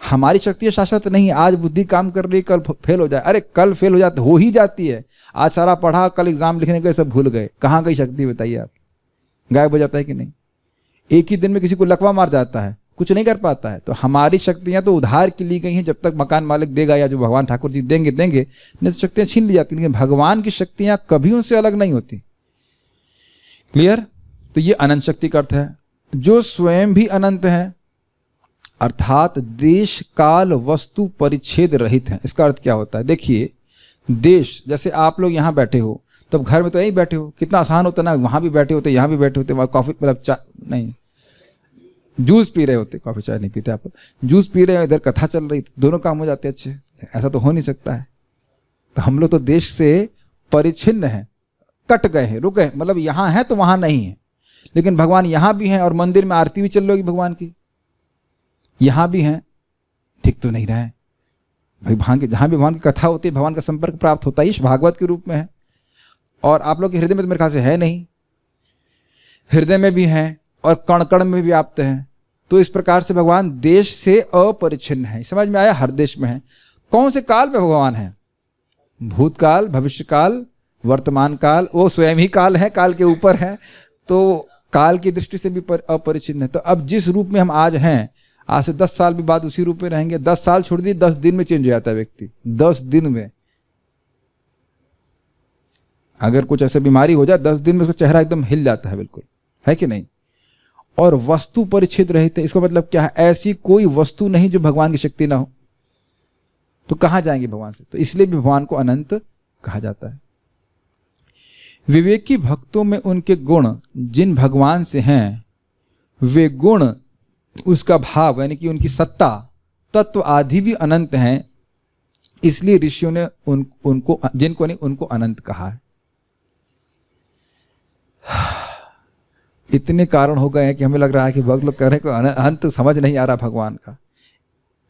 हमारी शक्तियां शाश्वत नहीं। आज बुद्धि काम कर रही, कल फेल हो जाए। अरे कल फेल हो जाती, हो ही जाती है। आज सारा पढ़ा, कल एग्जाम लिखने गए सब भूल गए। कहाँ गई शक्ति बताइए आप? गायब हो जाता है कि नहीं? एक ही दिन में किसी को लकवा मार जाता है, कुछ नहीं कर पाता है। तो हमारी शक्तियां तो उधार की ली गई हैं, जब तक मकान मालिक देगा या जो भगवान ठाकुर जी देंगे नहीं तो शक्तियां छीन ली जाती। लेकिन भगवान की शक्तियां कभी उनसे अलग नहीं होती। क्लियर? तो ये अनंत शक्ति का अर्थ है। जो स्वयं भी अनंत है, अर्थात देश काल वस्तु परिच्छेद रहित है। इसका अर्थ क्या होता है? देखिए, देश, जैसे आप लोग यहाँ बैठे हो, तब घर में तो यहीं बैठे हो, कितना आसान होता ना, वहां भी बैठे होते, यहाँ भी बैठे होते, वहां कॉफी मतलब चाय नहीं, जूस पी रहे होते, कॉफी चाय नहीं पीते आप, जूस पी रहे हो, इधर कथा चल रही, दोनों काम हो जाते अच्छे। ऐसा तो हो नहीं सकता है। तो हम लोग तो देश से परिच्छिन्न हैं, कट गए हैं, रुक गए, मतलब यहाँ है तो वहां नहीं है। लेकिन भगवान यहाँ भी हैं और मंदिर में आरती भी चल रही होगी भगवान की, यहाँ भी हैं। ठीक तो नहीं रहा है भाई, जहाँ भी भगवान की कथा होती है, भगवान का संपर्क प्राप्त होता है, इस भागवत के रूप में है। और आप लोग के हृदय में तो मेरे ख्याल से है नहीं, हृदय में भी हैं और कण कण में भी व्याप्त हैं। तो इस प्रकार से भगवान देश से अपरिच्छिन्न है। समझ में आया? हर देश में है। कौन से काल में भगवान है? भूतकाल, भविष्यकाल, वर्तमान काल, वो स्वयं ही काल है, काल के ऊपर है, तो काल की दृष्टि से भी अपरिच्छिन्न है। तो अब जिस रूप में हम आज हैं, आज से 10 साल भी बाद उसी रूप में रहेंगे। 10 साल छोड़ दिए, 10 दिन में चेंज हो जाता है व्यक्ति, 10 दिन में। अगर कुछ ऐसे बीमारी हो जाए 10 दिन में उसका चेहरा एकदम हिल जाता है, बिल्कुल, है कि नहीं? और वस्तु परिच्छिन्न रहते, इसका मतलब क्या है? ऐसी कोई वस्तु नहीं जो भगवान की शक्ति ना हो। तो कहां जाएंगे भगवान से? तो इसलिए भी भगवान को अनंत कहा जाता है। विवेकी भक्तों में उनके गुण जिन भगवान से हैं, वे गुण, उसका भाव यानी कि उनकी सत्ता, तत्व आदि भी अनंत हैं। इसलिए ऋषियों ने उनको जिनको नहीं उनको अनंत कहा है। इतने कारण हो गए हैं कि हमें लग रहा है कि भक्त लोग कह रहे हैं कि अनंत समझ नहीं आ रहा भगवान का।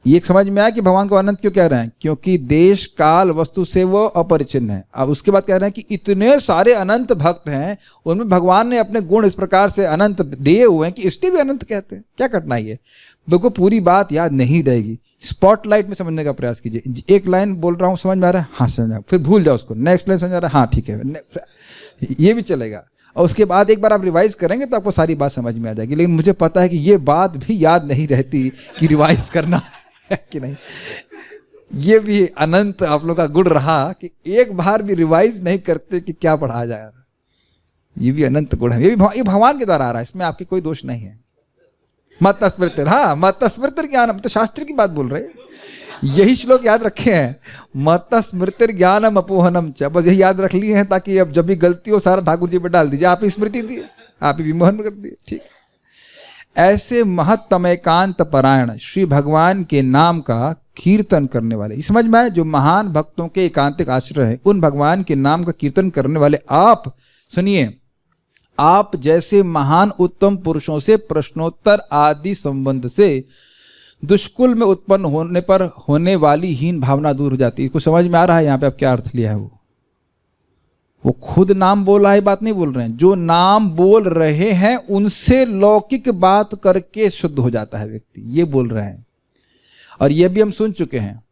ये समझ में आया कि भगवान को अनंत क्यों कह रहे हैं? क्योंकि देश काल वस्तु से वो अपरिचिन्न है। अब उसके बाद कह रहे हैं कि इतने सारे अनंत भक्त हैं, उनमें भगवान ने अपने गुण इस प्रकार से अनंत दिए हुए हैं कि इसलिए भी अनंत कहते हैं। क्या कठिनाई है? बिल्कुल पूरी बात याद नहीं रहेगी, स्पॉटलाइट में समझने का प्रयास कीजिए। एक लाइन बोल रहा हूँ, समझ में आ रहा है? हाँ समझ में, फिर भूल जाओ उसको। नेक्स्ट लाइन समझ आ रहा है? हाँ ठीक है, ये भी चलेगा। और उसके बाद एक बार आप रिवाइज करेंगे तो आपको सारी बात समझ में आ जाएगी। लेकिन मुझे पता है कि ये बात भी याद नहीं रहती कि रिवाइज करना है कि नहीं। ये भी अनंत आप लोग का गुण रहा कि एक बार भी रिवाइज नहीं करते कि क्या पढ़ाया जा रहा है। ये भी अनंत गुण है, ये भगवान के द्वारा आ रहा है, इसमें आपके कोई दोष नहीं है। मत स्मृति, हाँ मत स्मृति ज्ञानम, तो शास्त्र की बात बोल रहे हैं। यही श्लोक याद रखे हैं, मत स्मृति ज्ञानम अपोहनम च, बस यही याद रख लिए हैं ताकि अब जब भी गलती हो सारा ठाकुर जी पे डाल दीजिए, आप ही स्मृति दिए, आप ही विमोहन कर दिए। ठीक, ऐसे महत्तम एकांत परायण श्री भगवान के नाम का कीर्तन करने वाले, समझ में आए? जो महान भक्तों के एकांतिक आश्रय है, उन भगवान के नाम का कीर्तन करने वाले आप सुनिए, आप जैसे महान उत्तम पुरुषों से प्रश्नोत्तर आदि संबंध से दुष्कुल में उत्पन्न होने पर होने वाली हीन भावना दूर हो जाती है। कुछ समझ में आ रहा है यहाँ पे अब क्या अर्थ लिया है? वो खुद नाम बोल रहा है, बात नहीं बोल रहे हैं। जो नाम बोल रहे हैं उनसे लौकिक बात करके शुद्ध हो जाता है व्यक्ति, ये बोल रहे हैं। और ये भी हम सुन चुके हैं।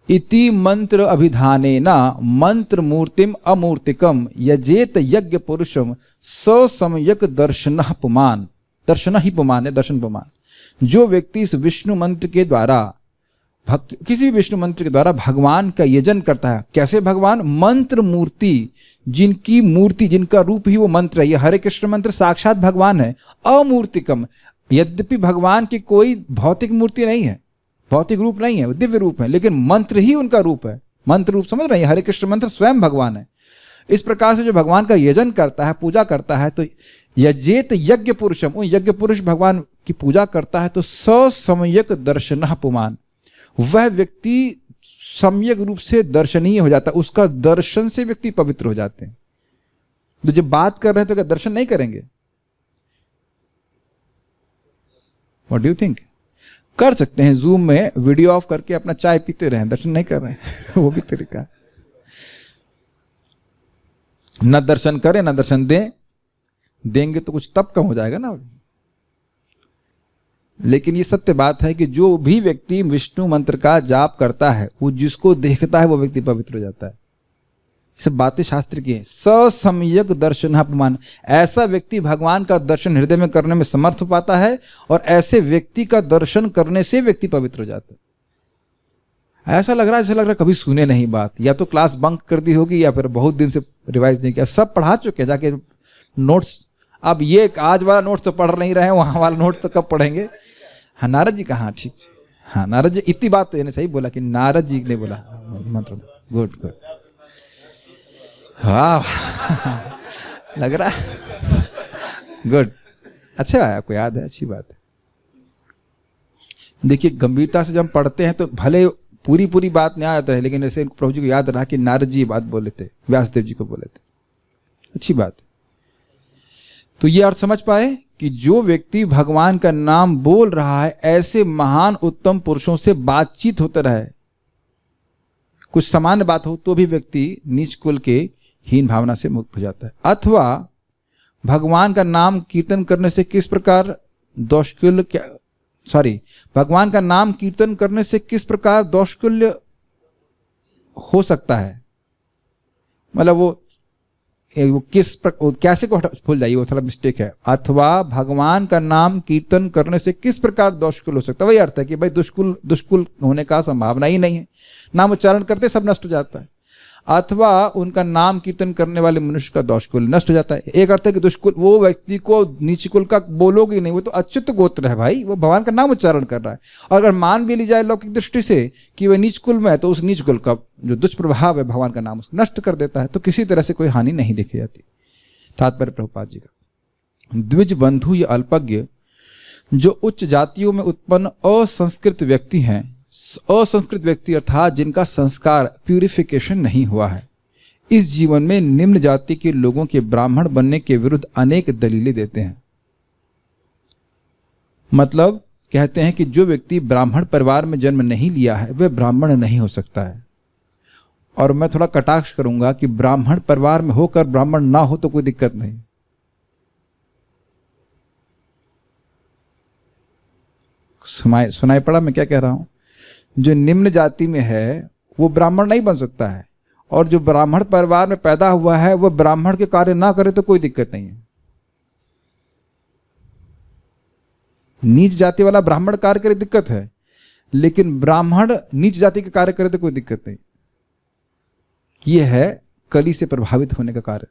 इति मंत्र अभिधानेन मंत्र मूर्तिम अमूर्तिकम यजेत यज्ञ पुरुषम ससमयक दर्शनः पुमान, दर्शन ही पुमान है, दर्शन पुमान। जो व्यक्ति इस विष्णु मंत्र के द्वारा किसी भी विष्णु मंत्र के द्वारा भगवान का यजन करता है। कैसे भगवान? मंत्र मूर्ति, जिनकी मूर्ति, जिनका रूप ही वो मंत्र है। ये हरे कृष्ण मंत्र साक्षात भगवान है। अमूर्तिकम, यद्यपि भगवान की कोई भौतिक मूर्ति नहीं है, भौतिक रूप नहीं है, वो दिव्य रूप है, लेकिन मंत्र ही उनका रूप है। मंत्र रूप समझ रहे हैं? हरे कृष्ण मंत्र स्वयं भगवान है। इस प्रकार से जो भगवान का यजन करता है, पूजा करता है, तो यजेत यज्ञ पुरुषम, उन यज्ञ पुरुष भगवान की पूजा करता है, तो ससमयक दर्शनः पुमान, वह व्यक्ति सम्यक रूप से दर्शनीय हो जाता है। उसका दर्शन से व्यक्ति पवित्र हो जाते हैं। तो जब बात कर रहे हैं तो क्या दर्शन नहीं करेंगे? What do you think? कर सकते हैं, जूम में वीडियो ऑफ करके अपना चाय पीते रहें, दर्शन नहीं कर रहे हैं वो भी तरीका है। न दर्शन करें न दर्शन दें, देंगे तो कुछ तब कम हो जाएगा ना। लेकिन ये सत्य बात है कि जो भी व्यक्ति विष्णु मंत्र का जाप करता है, वो जिसको देखता है वो व्यक्ति पवित्र हो जाता है। सब बातें शास्त्र की हैं। ससमयक दर्शनापमान, ऐसा व्यक्ति भगवान का दर्शन हृदय में करने में समर्थ हो पाता है, और ऐसे व्यक्ति का दर्शन करने से व्यक्ति पवित्र हो जाता है। ऐसा लग रहा है कभी सुने नहीं बात, या तो क्लास बंक कर दी होगी या फिर बहुत दिन से रिवाइज नहीं किया। सब पढ़ा चुके हैं जाके नोट्स। अब ये आज वाला नोट्स तो पढ़ नहीं रहे हैं, वहां वाला नोट्स तो कब पढ़ेंगे? हाँ नारद जी का, हाँ ठीक, हाँ नारद जी, इतनी बात तो सही बोला कि नारद जी ने बोला मंत्र। गुड गुड, हाँ लग रहा है गुड, अच्छा है, आपको याद है, अच्छी बात है। देखिए गंभीरता से जब हम पढ़ते हैं तो भले पूरी बात नहीं आता है, लेकिन ऐसे प्रभु जी को याद रहा कि नारद जी बात बोले थे, व्यासदेव जी को बोले थे, अच्छी बात। तो ये अर्थ समझ पाए कि जो व्यक्ति भगवान का नाम बोल रहा है, ऐसे महान उत्तम पुरुषों से बातचीत होते रहे, कुछ सामान्य बात हो तो भी व्यक्ति नीच कुल के हीन भावना से मुक्त हो जाता है। अथवा भगवान का नाम कीर्तन करने से किस प्रकार भगवान का नाम कीर्तन करने से किस प्रकार दोषकुल्य हो सकता है, मतलब वो कैसे को भूल जाइए, वो थोड़ा मिस्टेक है। अथवा भगवान का नाम कीर्तन करने से किस प्रकार दोषकुल हो सकता है, वही अर्थ है कि भाई दुष्कुल होने का संभावना ही नहीं है, नाम उच्चारण करते सब नष्ट हो जाता है। अथवा उनका नाम कीर्तन करने वाले मनुष्य का दोषकुल नष्ट हो जाता है। एक अर्थ है कि दुष्कुल, वो व्यक्ति को नीच कुल का बोलोगे नहीं, वो तो अच्युत गोत्र है भाई, वो भगवान का नाम उच्चारण कर रहा है। और अगर मान भी ली जाए लौकिक दृष्टि से कि वह नीच कुल में है, तो उस नीच कुल का जो दुष्प्रभाव है भगवान का नाम उसको नष्ट कर देता है, तो किसी तरह से कोई हानि नहीं देखी जाती। तात्पर्य प्रभुपाद जी का, द्विज बंधु या अल्पज्ञ जो उच्च जातियों में उत्पन्न असंस्कृत व्यक्ति हैं, असंस्कृत व्यक्ति अर्थात जिनका संस्कार प्यूरिफिकेशन नहीं हुआ है, इस जीवन में निम्न जाति के लोगों के ब्राह्मण बनने के विरुद्ध अनेक दलीलें देते हैं। मतलब कहते हैं कि जो व्यक्ति ब्राह्मण परिवार में जन्म नहीं लिया है वह ब्राह्मण नहीं हो सकता है। और मैं थोड़ा कटाक्ष करूंगा कि ब्राह्मण परिवार में होकर ब्राह्मण ना हो तो कोई दिक्कत नहीं। सुनाई पड़ा मैं क्या कह रहा हूं? जो निम्न जाति में है वो ब्राह्मण नहीं बन सकता है, और जो ब्राह्मण परिवार में पैदा हुआ है वह ब्राह्मण के कार्य ना करे तो कोई दिक्कत नहीं है। नीच जाति वाला ब्राह्मण कार्य करे दिक्कत है, लेकिन ब्राह्मण नीच जाति के कार्य करे तो कोई दिक्कत नहीं। यह है कली से प्रभावित होने का कार्य।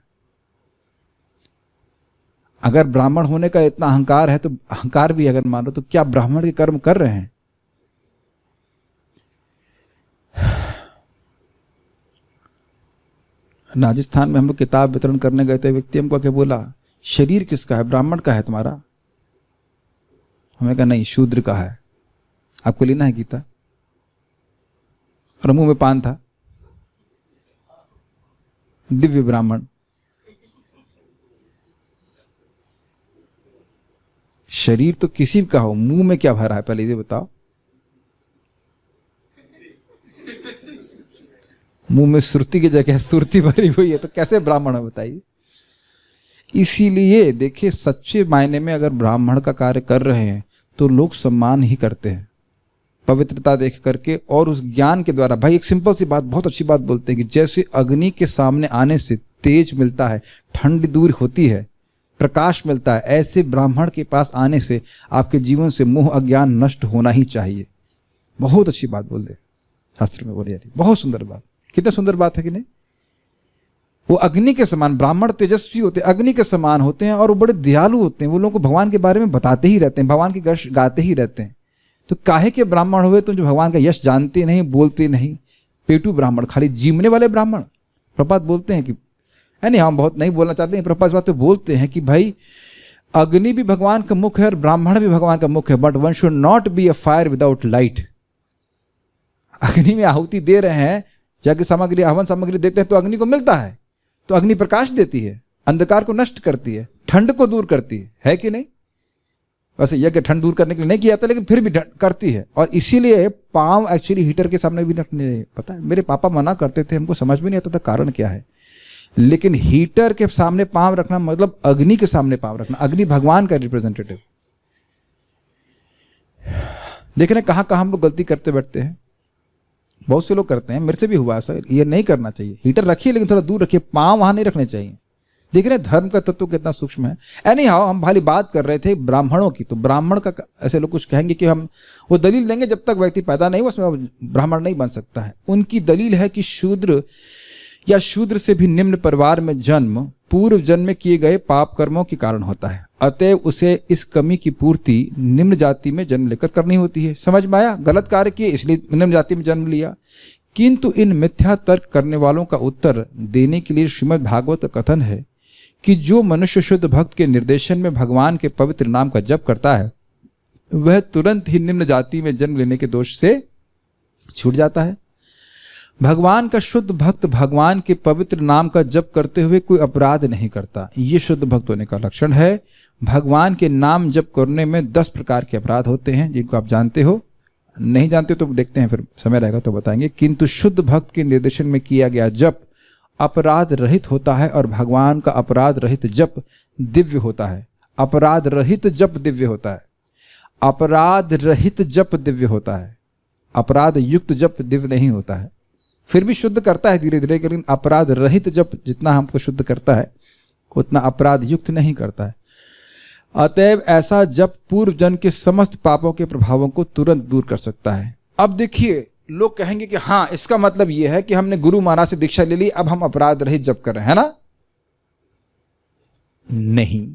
अगर ब्राह्मण होने का इतना अहंकार है, तो अहंकार भी अगर मानो तो क्या ब्राह्मण के कर्म कर रहे हैं? राजस्थान में हम लोग किताब वितरण करने गए थे, व्यक्ति हमको क्या बोला, शरीर किसका है? ब्राह्मण का है तुम्हारा? हमें कहा नहीं, शूद्र का है। आपको लेना है गीता? और मुंह में पान था। दिव्य ब्राह्मण। शरीर तो किसी का हो, मुंह में क्या भरा है पहले ये बताओ। मुंह में सुरती की जगह सुरती भरी हुई है तो कैसे ब्राह्मण है बताइए। इसीलिए देखिए, सच्चे मायने में अगर ब्राह्मण का कार्य कर रहे हैं तो लोग सम्मान ही करते हैं, पवित्रता देख करके और उस ज्ञान के द्वारा। भाई एक सिंपल सी बात, बहुत अच्छी बात बोलते हैं कि जैसे अग्नि के सामने आने से तेज मिलता है, ठंड दूर होती है, प्रकाश मिलता है, ऐसे ब्राह्मण के पास आने से आपके जीवन से मोह अज्ञान नष्ट होना ही चाहिए। बहुत अच्छी बात बोल दे, शास्त्र में बोली जा रही, बहुत सुंदर बात। कितना सुंदर बात है कि नहीं? वो अग्नि के समान, ब्राह्मण तेजस्वी होते हैं, अग्नि के समान होते हैं, और वो बड़े दयालु होते हैं। वो लोगों को भगवान के बारे में बताते ही रहते हैं, भगवान की यश गाते ही रहते हैं। तो काहे के ब्राह्मण हुए तुम जो भगवान का यश जानते नहीं, बोलते नहीं? पेटू ब्राह्मण, खाली जीवने वाले ब्राह्मण। प्रभुपाद बोलते हैं कि नहीं, हम बहुत नहीं बोलना चाहते हैं, प्रभुपाद इस बात पे बोलते हैं कि भाई अग्नि भी भगवान का मुख है और ब्राह्मण भी भगवान का मुख है, but one should not be a fire without light. अग्नि में आहुति दे रहे हैं, यज्ञ सामग्री, हवन सामग्री देते हैं तो अग्नि को मिलता है, तो अग्नि प्रकाश देती है, अंधकार को नष्ट करती है, ठंड को दूर करती है कि नहीं? वैसे यज्ञ ठंड दूर करने के लिए नहीं किया था, लेकिन फिर भी करती है। और इसीलिए पांव एक्चुअली हीटर के सामने भी रखने, पता है मेरे पापा मना करते थे, हमको समझ में नहीं आता था कारण क्या है, लेकिन हीटर के सामने पांव रखना मतलब अग्नि के सामने पांव रखना। अग्नि भगवान का रिप्रेजेंटेटिव। देख रहे हैं कहां कहां हम लोग गलती करते बैठते हैं। बहुत से लोग करते हैं, मेरे से भी हुआ सर, ये नहीं करना चाहिए। हीटर रखिए लेकिन थोड़ा दूर रखिए, पांव वहां नहीं रखने चाहिए। देख रहे हैं धर्म का तत्व कितना सूक्ष्म है। एनी हाउ, हम भाली बात कर रहे थे ब्राह्मणों की, तो ब्राह्मण का ऐसे लोग कुछ कहेंगे कि हम वो दलील देंगे, जब तक व्यक्ति पैदा नहीं हुआ उसमें ब्राह्मण नहीं बन सकता है। उनकी दलील है कि शूद्र या शूद्र से भी निम्न परिवार में जन्म पूर्व जन्म में किए गए पाप कर्मों के कारण होता है, अतएव उसे इस कमी की पूर्ति निम्न जाति में जन्म लेकर करनी होती है। समझ में आया? गलत कार्य किए इसलिए निम्न जाति में जन्म लिया। किंतु इन मिथ्या तर्क करने वालों का उत्तर देने के लिए श्रीमद् भागवत का कथन है कि जो मनुष्य शुद्ध भक्त के निर्देशन में भगवान के पवित्र नाम का जप करता है वह तुरंत ही निम्न जाति में जन्म लेने के दोष से छूट जाता है। भगवान का शुद्ध भक्त भगवान के पवित्र नाम का जप करते हुए कोई अपराध नहीं करता, ये शुद्ध भक्त होने का लक्षण है। भगवान के नाम जप करने में 10 प्रकार के अपराध होते हैं जिनको आप जानते हो। नहीं जानते तो देखते हैं, फिर समय रहेगा तो बताएंगे। किंतु शुद्ध भक्त के निर्देशन में किया गया जप अपराध रहित होता है और भगवान का अपराध रहित जप दिव्य होता है। अपराध रहित जप दिव्य होता है, अपराध रहित जप दिव्य होता है, अपराध युक्त जप दिव्य नहीं होता है। फिर भी शुद्ध करता है धीरे धीरे, लेकिन अपराध रहित जप जितना हमको शुद्ध करता है उतना अपराध युक्त नहीं करता है। अतएव ऐसा जप पूर्व जन्म के समस्त पापों के प्रभावों को तुरंत दूर कर सकता है। अब देखिए, लोग कहेंगे कि हाँ, इसका मतलब यह है कि हमने गुरु महाराज से दीक्षा ले ली, अब हम अपराध रहित जप कर रहे हैं, है ना? नहीं,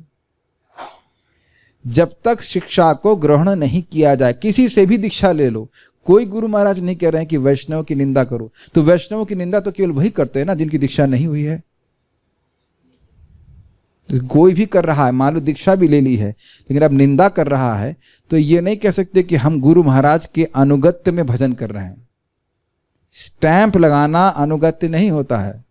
जब तक शिक्षा को ग्रहण नहीं किया जाए, किसी से भी दीक्षा ले लो, कोई गुरु महाराज नहीं कह रहे हैं कि वैष्णव की निंदा करो। तो वैष्णव की निंदा तो केवल वही करते हैं ना जिनकी दीक्षा नहीं हुई है। तो कोई भी कर रहा है, मान लो दीक्षा भी ले ली है लेकिन अब निंदा कर रहा है, तो ये नहीं कह सकते कि हम गुरु महाराज के अनुगत्य में भजन कर रहे हैं। स्टैंप लगाना अनुगत्य नहीं होता है।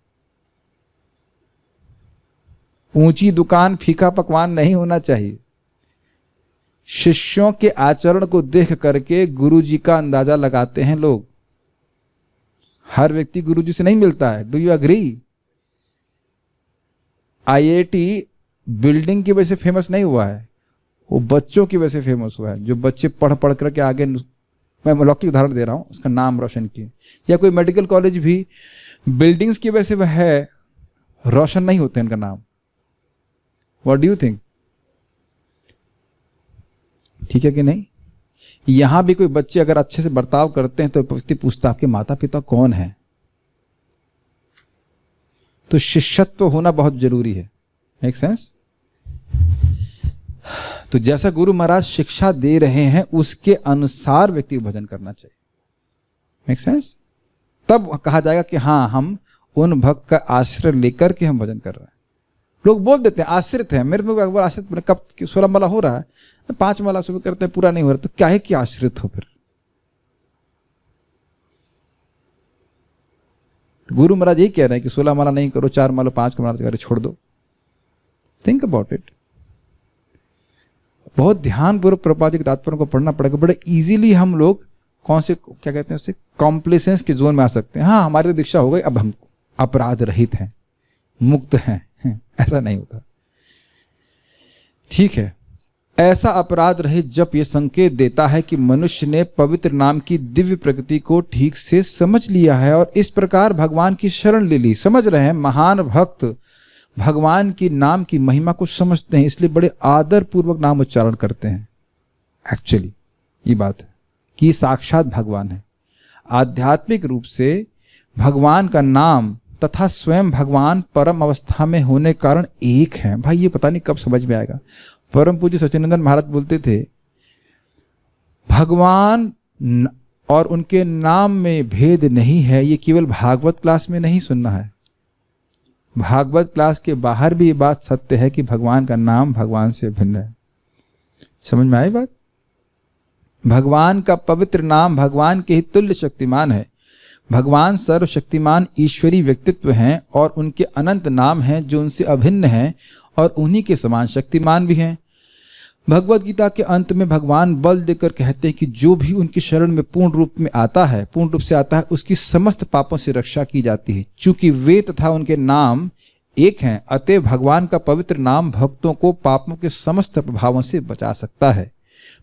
ऊंची दुकान फीका पकवान नहीं होना चाहिए। शिष्यों के आचरण को देख करके गुरु जी का अंदाजा लगाते हैं लोग। हर व्यक्ति गुरु जी से नहीं मिलता है। Do you agree? IIT building की वजह से फेमस नहीं हुआ है, वो बच्चों की वजह से फेमस हुआ है। जो बच्चे पढ़ पढ़ करके आगे, मैं लौकिक उदाहरण दे रहा हूं, उसका नाम रोशन किए। या कोई मेडिकल कॉलेज भी बिल्डिंग्स की वजह से वह है, रोशन नहीं होते इनका नाम। What do you think? ठीक है कि नहीं? यहां भी कोई बच्चे अगर अच्छे से बर्ताव करते हैं तो व्यक्ति पूछता आपके माता पिता कौन है। तो शिष्यत्व होना बहुत जरूरी है। Make sense? तो जैसा गुरु महाराज शिक्षा दे रहे हैं उसके अनुसार व्यक्ति को भजन करना चाहिए। Make sense? तब कहा जाएगा कि हाँ, हम उन भक्त का आश्रय लेकर के हम भजन कर रहे हैं। लोग बोल देते हैं आश्रित है, मेरे में एक बार आश्रित, कब 16 माला हो रहा है, 5 माला सुबह करते हैं, पूरा नहीं हो रहा, तो क्या है कि आश्रित हो। फिर गुरु महाराज यही कह रहे हैं कि 16 माला नहीं करो, 4 माला 5 माला करो, छोड़ दो। Think about it. बहुत ध्यानपूर्वक प्रभुपाद जी के तात्पर्य को पढ़ना पड़ेगा। बड़े इजीली हम लोग कौन से, क्या कहते हैं उससे, कॉम्प्लेसेंस के जोन में आ सकते हैं। हाँ, हमारी तो दीक्षा हो गई, अब हम अपराध रहित हैं, मुक्त हैं, ऐसा नहीं होता। ठीक है, ऐसा अपराध रहित जप ये संकेत देता है कि मनुष्य ने पवित्र नाम की दिव्य प्रकृति को ठीक से समझ लिया है और इस प्रकार भगवान की शरण ले ली। समझ रहे हैं, महान भक्त भगवान की नाम की महिमा को समझते हैं, इसलिए बड़े आदर पूर्वक नाम उच्चारण करते हैं। एक्चुअली ये बात है कि साक्षात भगवान है। आध्यात्मिक रूप से भगवान का नाम तथा स्वयं भगवान परम अवस्था में होने के कारण एक है। भाई ये पता नहीं कब समझ में आएगा। परम पूज्य सच्चिदानंद महाराज बोलते थे, भगवान और उनके नाम में भेद नहीं है। ये केवल भागवत क्लास में नहीं सुनना है, भागवत क्लास के बाहर भी ये बात सत्य है कि भगवान का नाम भगवान से भिन्न है। समझ में आई बात? भगवान का पवित्र नाम भगवान के ही तुल्य शक्तिमान है। भगवान सर्वशक्तिमान ईश्वरी व्यक्तित्व हैं और उनके अनंत नाम हैं जो उनसे अभिन्न हैं और उन्हीं के समान शक्तिमान भी हैं। भगवद गीता के अंत में भगवान बल देकर कहते हैं कि जो भी उनकी शरण में पूर्ण रूप से आता है, उसकी समस्त पापों से रक्षा की जाती है। चूंकि वे तथा उनके नाम एक हैं, अतः भगवान का पवित्र नाम भक्तों को पापों के समस्त प्रभावों से बचा सकता है।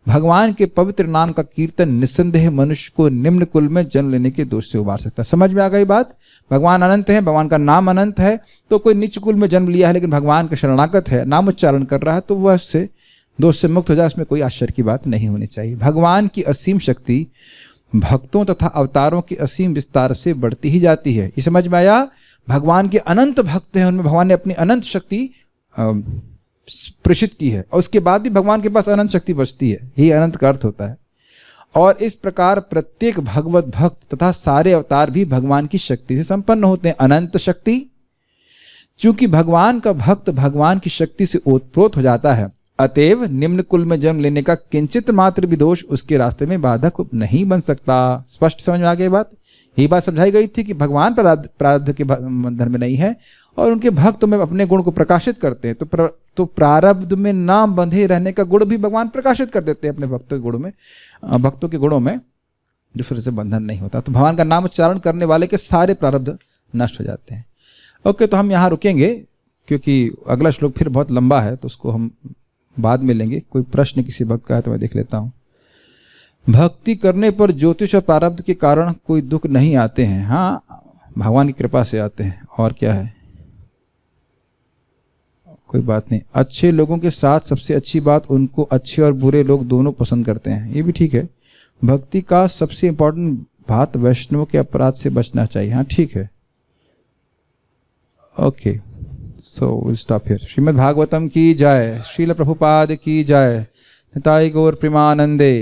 भगवान के पवित्र नाम का कीर्तन निस्संदेह मनुष्य को निम्न कुल में जन्म लेने के दोष से उबार सकता है। समझ में आ गई बात? भगवान अनंत है, भगवान का नाम अनंत है, तो कोई नीच कुल में जन्म लिया है लेकिन भगवान का शरणागत है, नाम उच्चारण कर रहा है, तो वह उससे दोष से मुक्त हो जाए, उसमें कोई आश्चर्य की बात नहीं होनी चाहिए। भगवान की असीम शक्ति भक्तों तथा अवतारों के असीम विस्तार से बढ़ती ही जाती है। ये समझ में आया? भगवान के अनंत भक्त हैं, उनमें भगवान ने अपनी अनंत शक्ति प्रेषित की है और उसके बाद भी भगवान के पास अनंत शक्ति बचती है। यही अनंत का अर्थ होता है। और इस प्रकार प्रत्येक भगवत भक्त तथा सारे अवतार भी भगवान की शक्ति से संपन्न होते हैं, अनंत शक्ति। चूंकि भगवान का भक्त भगवान की शक्ति से ओतप्रोत हो जाता है, अतएव निम्न कुल में जन्म लेने का किंचित मात्र भी दोष उसके रास्ते में बाधक नहीं बन सकता। स्पष्ट समझ में आ गई बात? यही बात समझाई गई थी कि भगवान प्रारब्ध के बंधन में नहीं है और उनके भक्त में अपने गुण को प्रकाशित करते हैं। तो प्रारब्ध में ना बंधे रहने का गुण भी भगवान प्रकाशित कर देते हैं अपने भक्तों के गुणों में, दूसरे से बंधन नहीं होता। तो भगवान का नाम उच्चारण करने वाले के सारे प्रारब्ध नष्ट हो जाते हैं। ओके, तो हम यहाँ रुकेंगे क्योंकि अगला श्लोक फिर बहुत लंबा है, तो उसको हम बाद में लेंगे। कोई प्रश्न किसी भक्त का है तो मैं देख लेता हूँ। भक्ति करने पर ज्योतिष और प्रारब्ध के कारण कोई दुख नहीं आते हैं। हाँ, भगवान की कृपा से आते हैं, और क्या है, कोई बात नहीं। अच्छे लोगों के साथ सबसे अच्छी बात, उनको अच्छे और बुरे लोग दोनों पसंद करते हैं, ये भी ठीक है। भक्ति का सबसे इंपॉर्टेंट बात, वैष्णव के अपराध से बचना चाहिए। हाँ ठीक है, okay, so will stop here. Shrimad Bhagavatam की जय, श्रील प्रभुपाद की जय, निताई गौर प्रेमानंदे।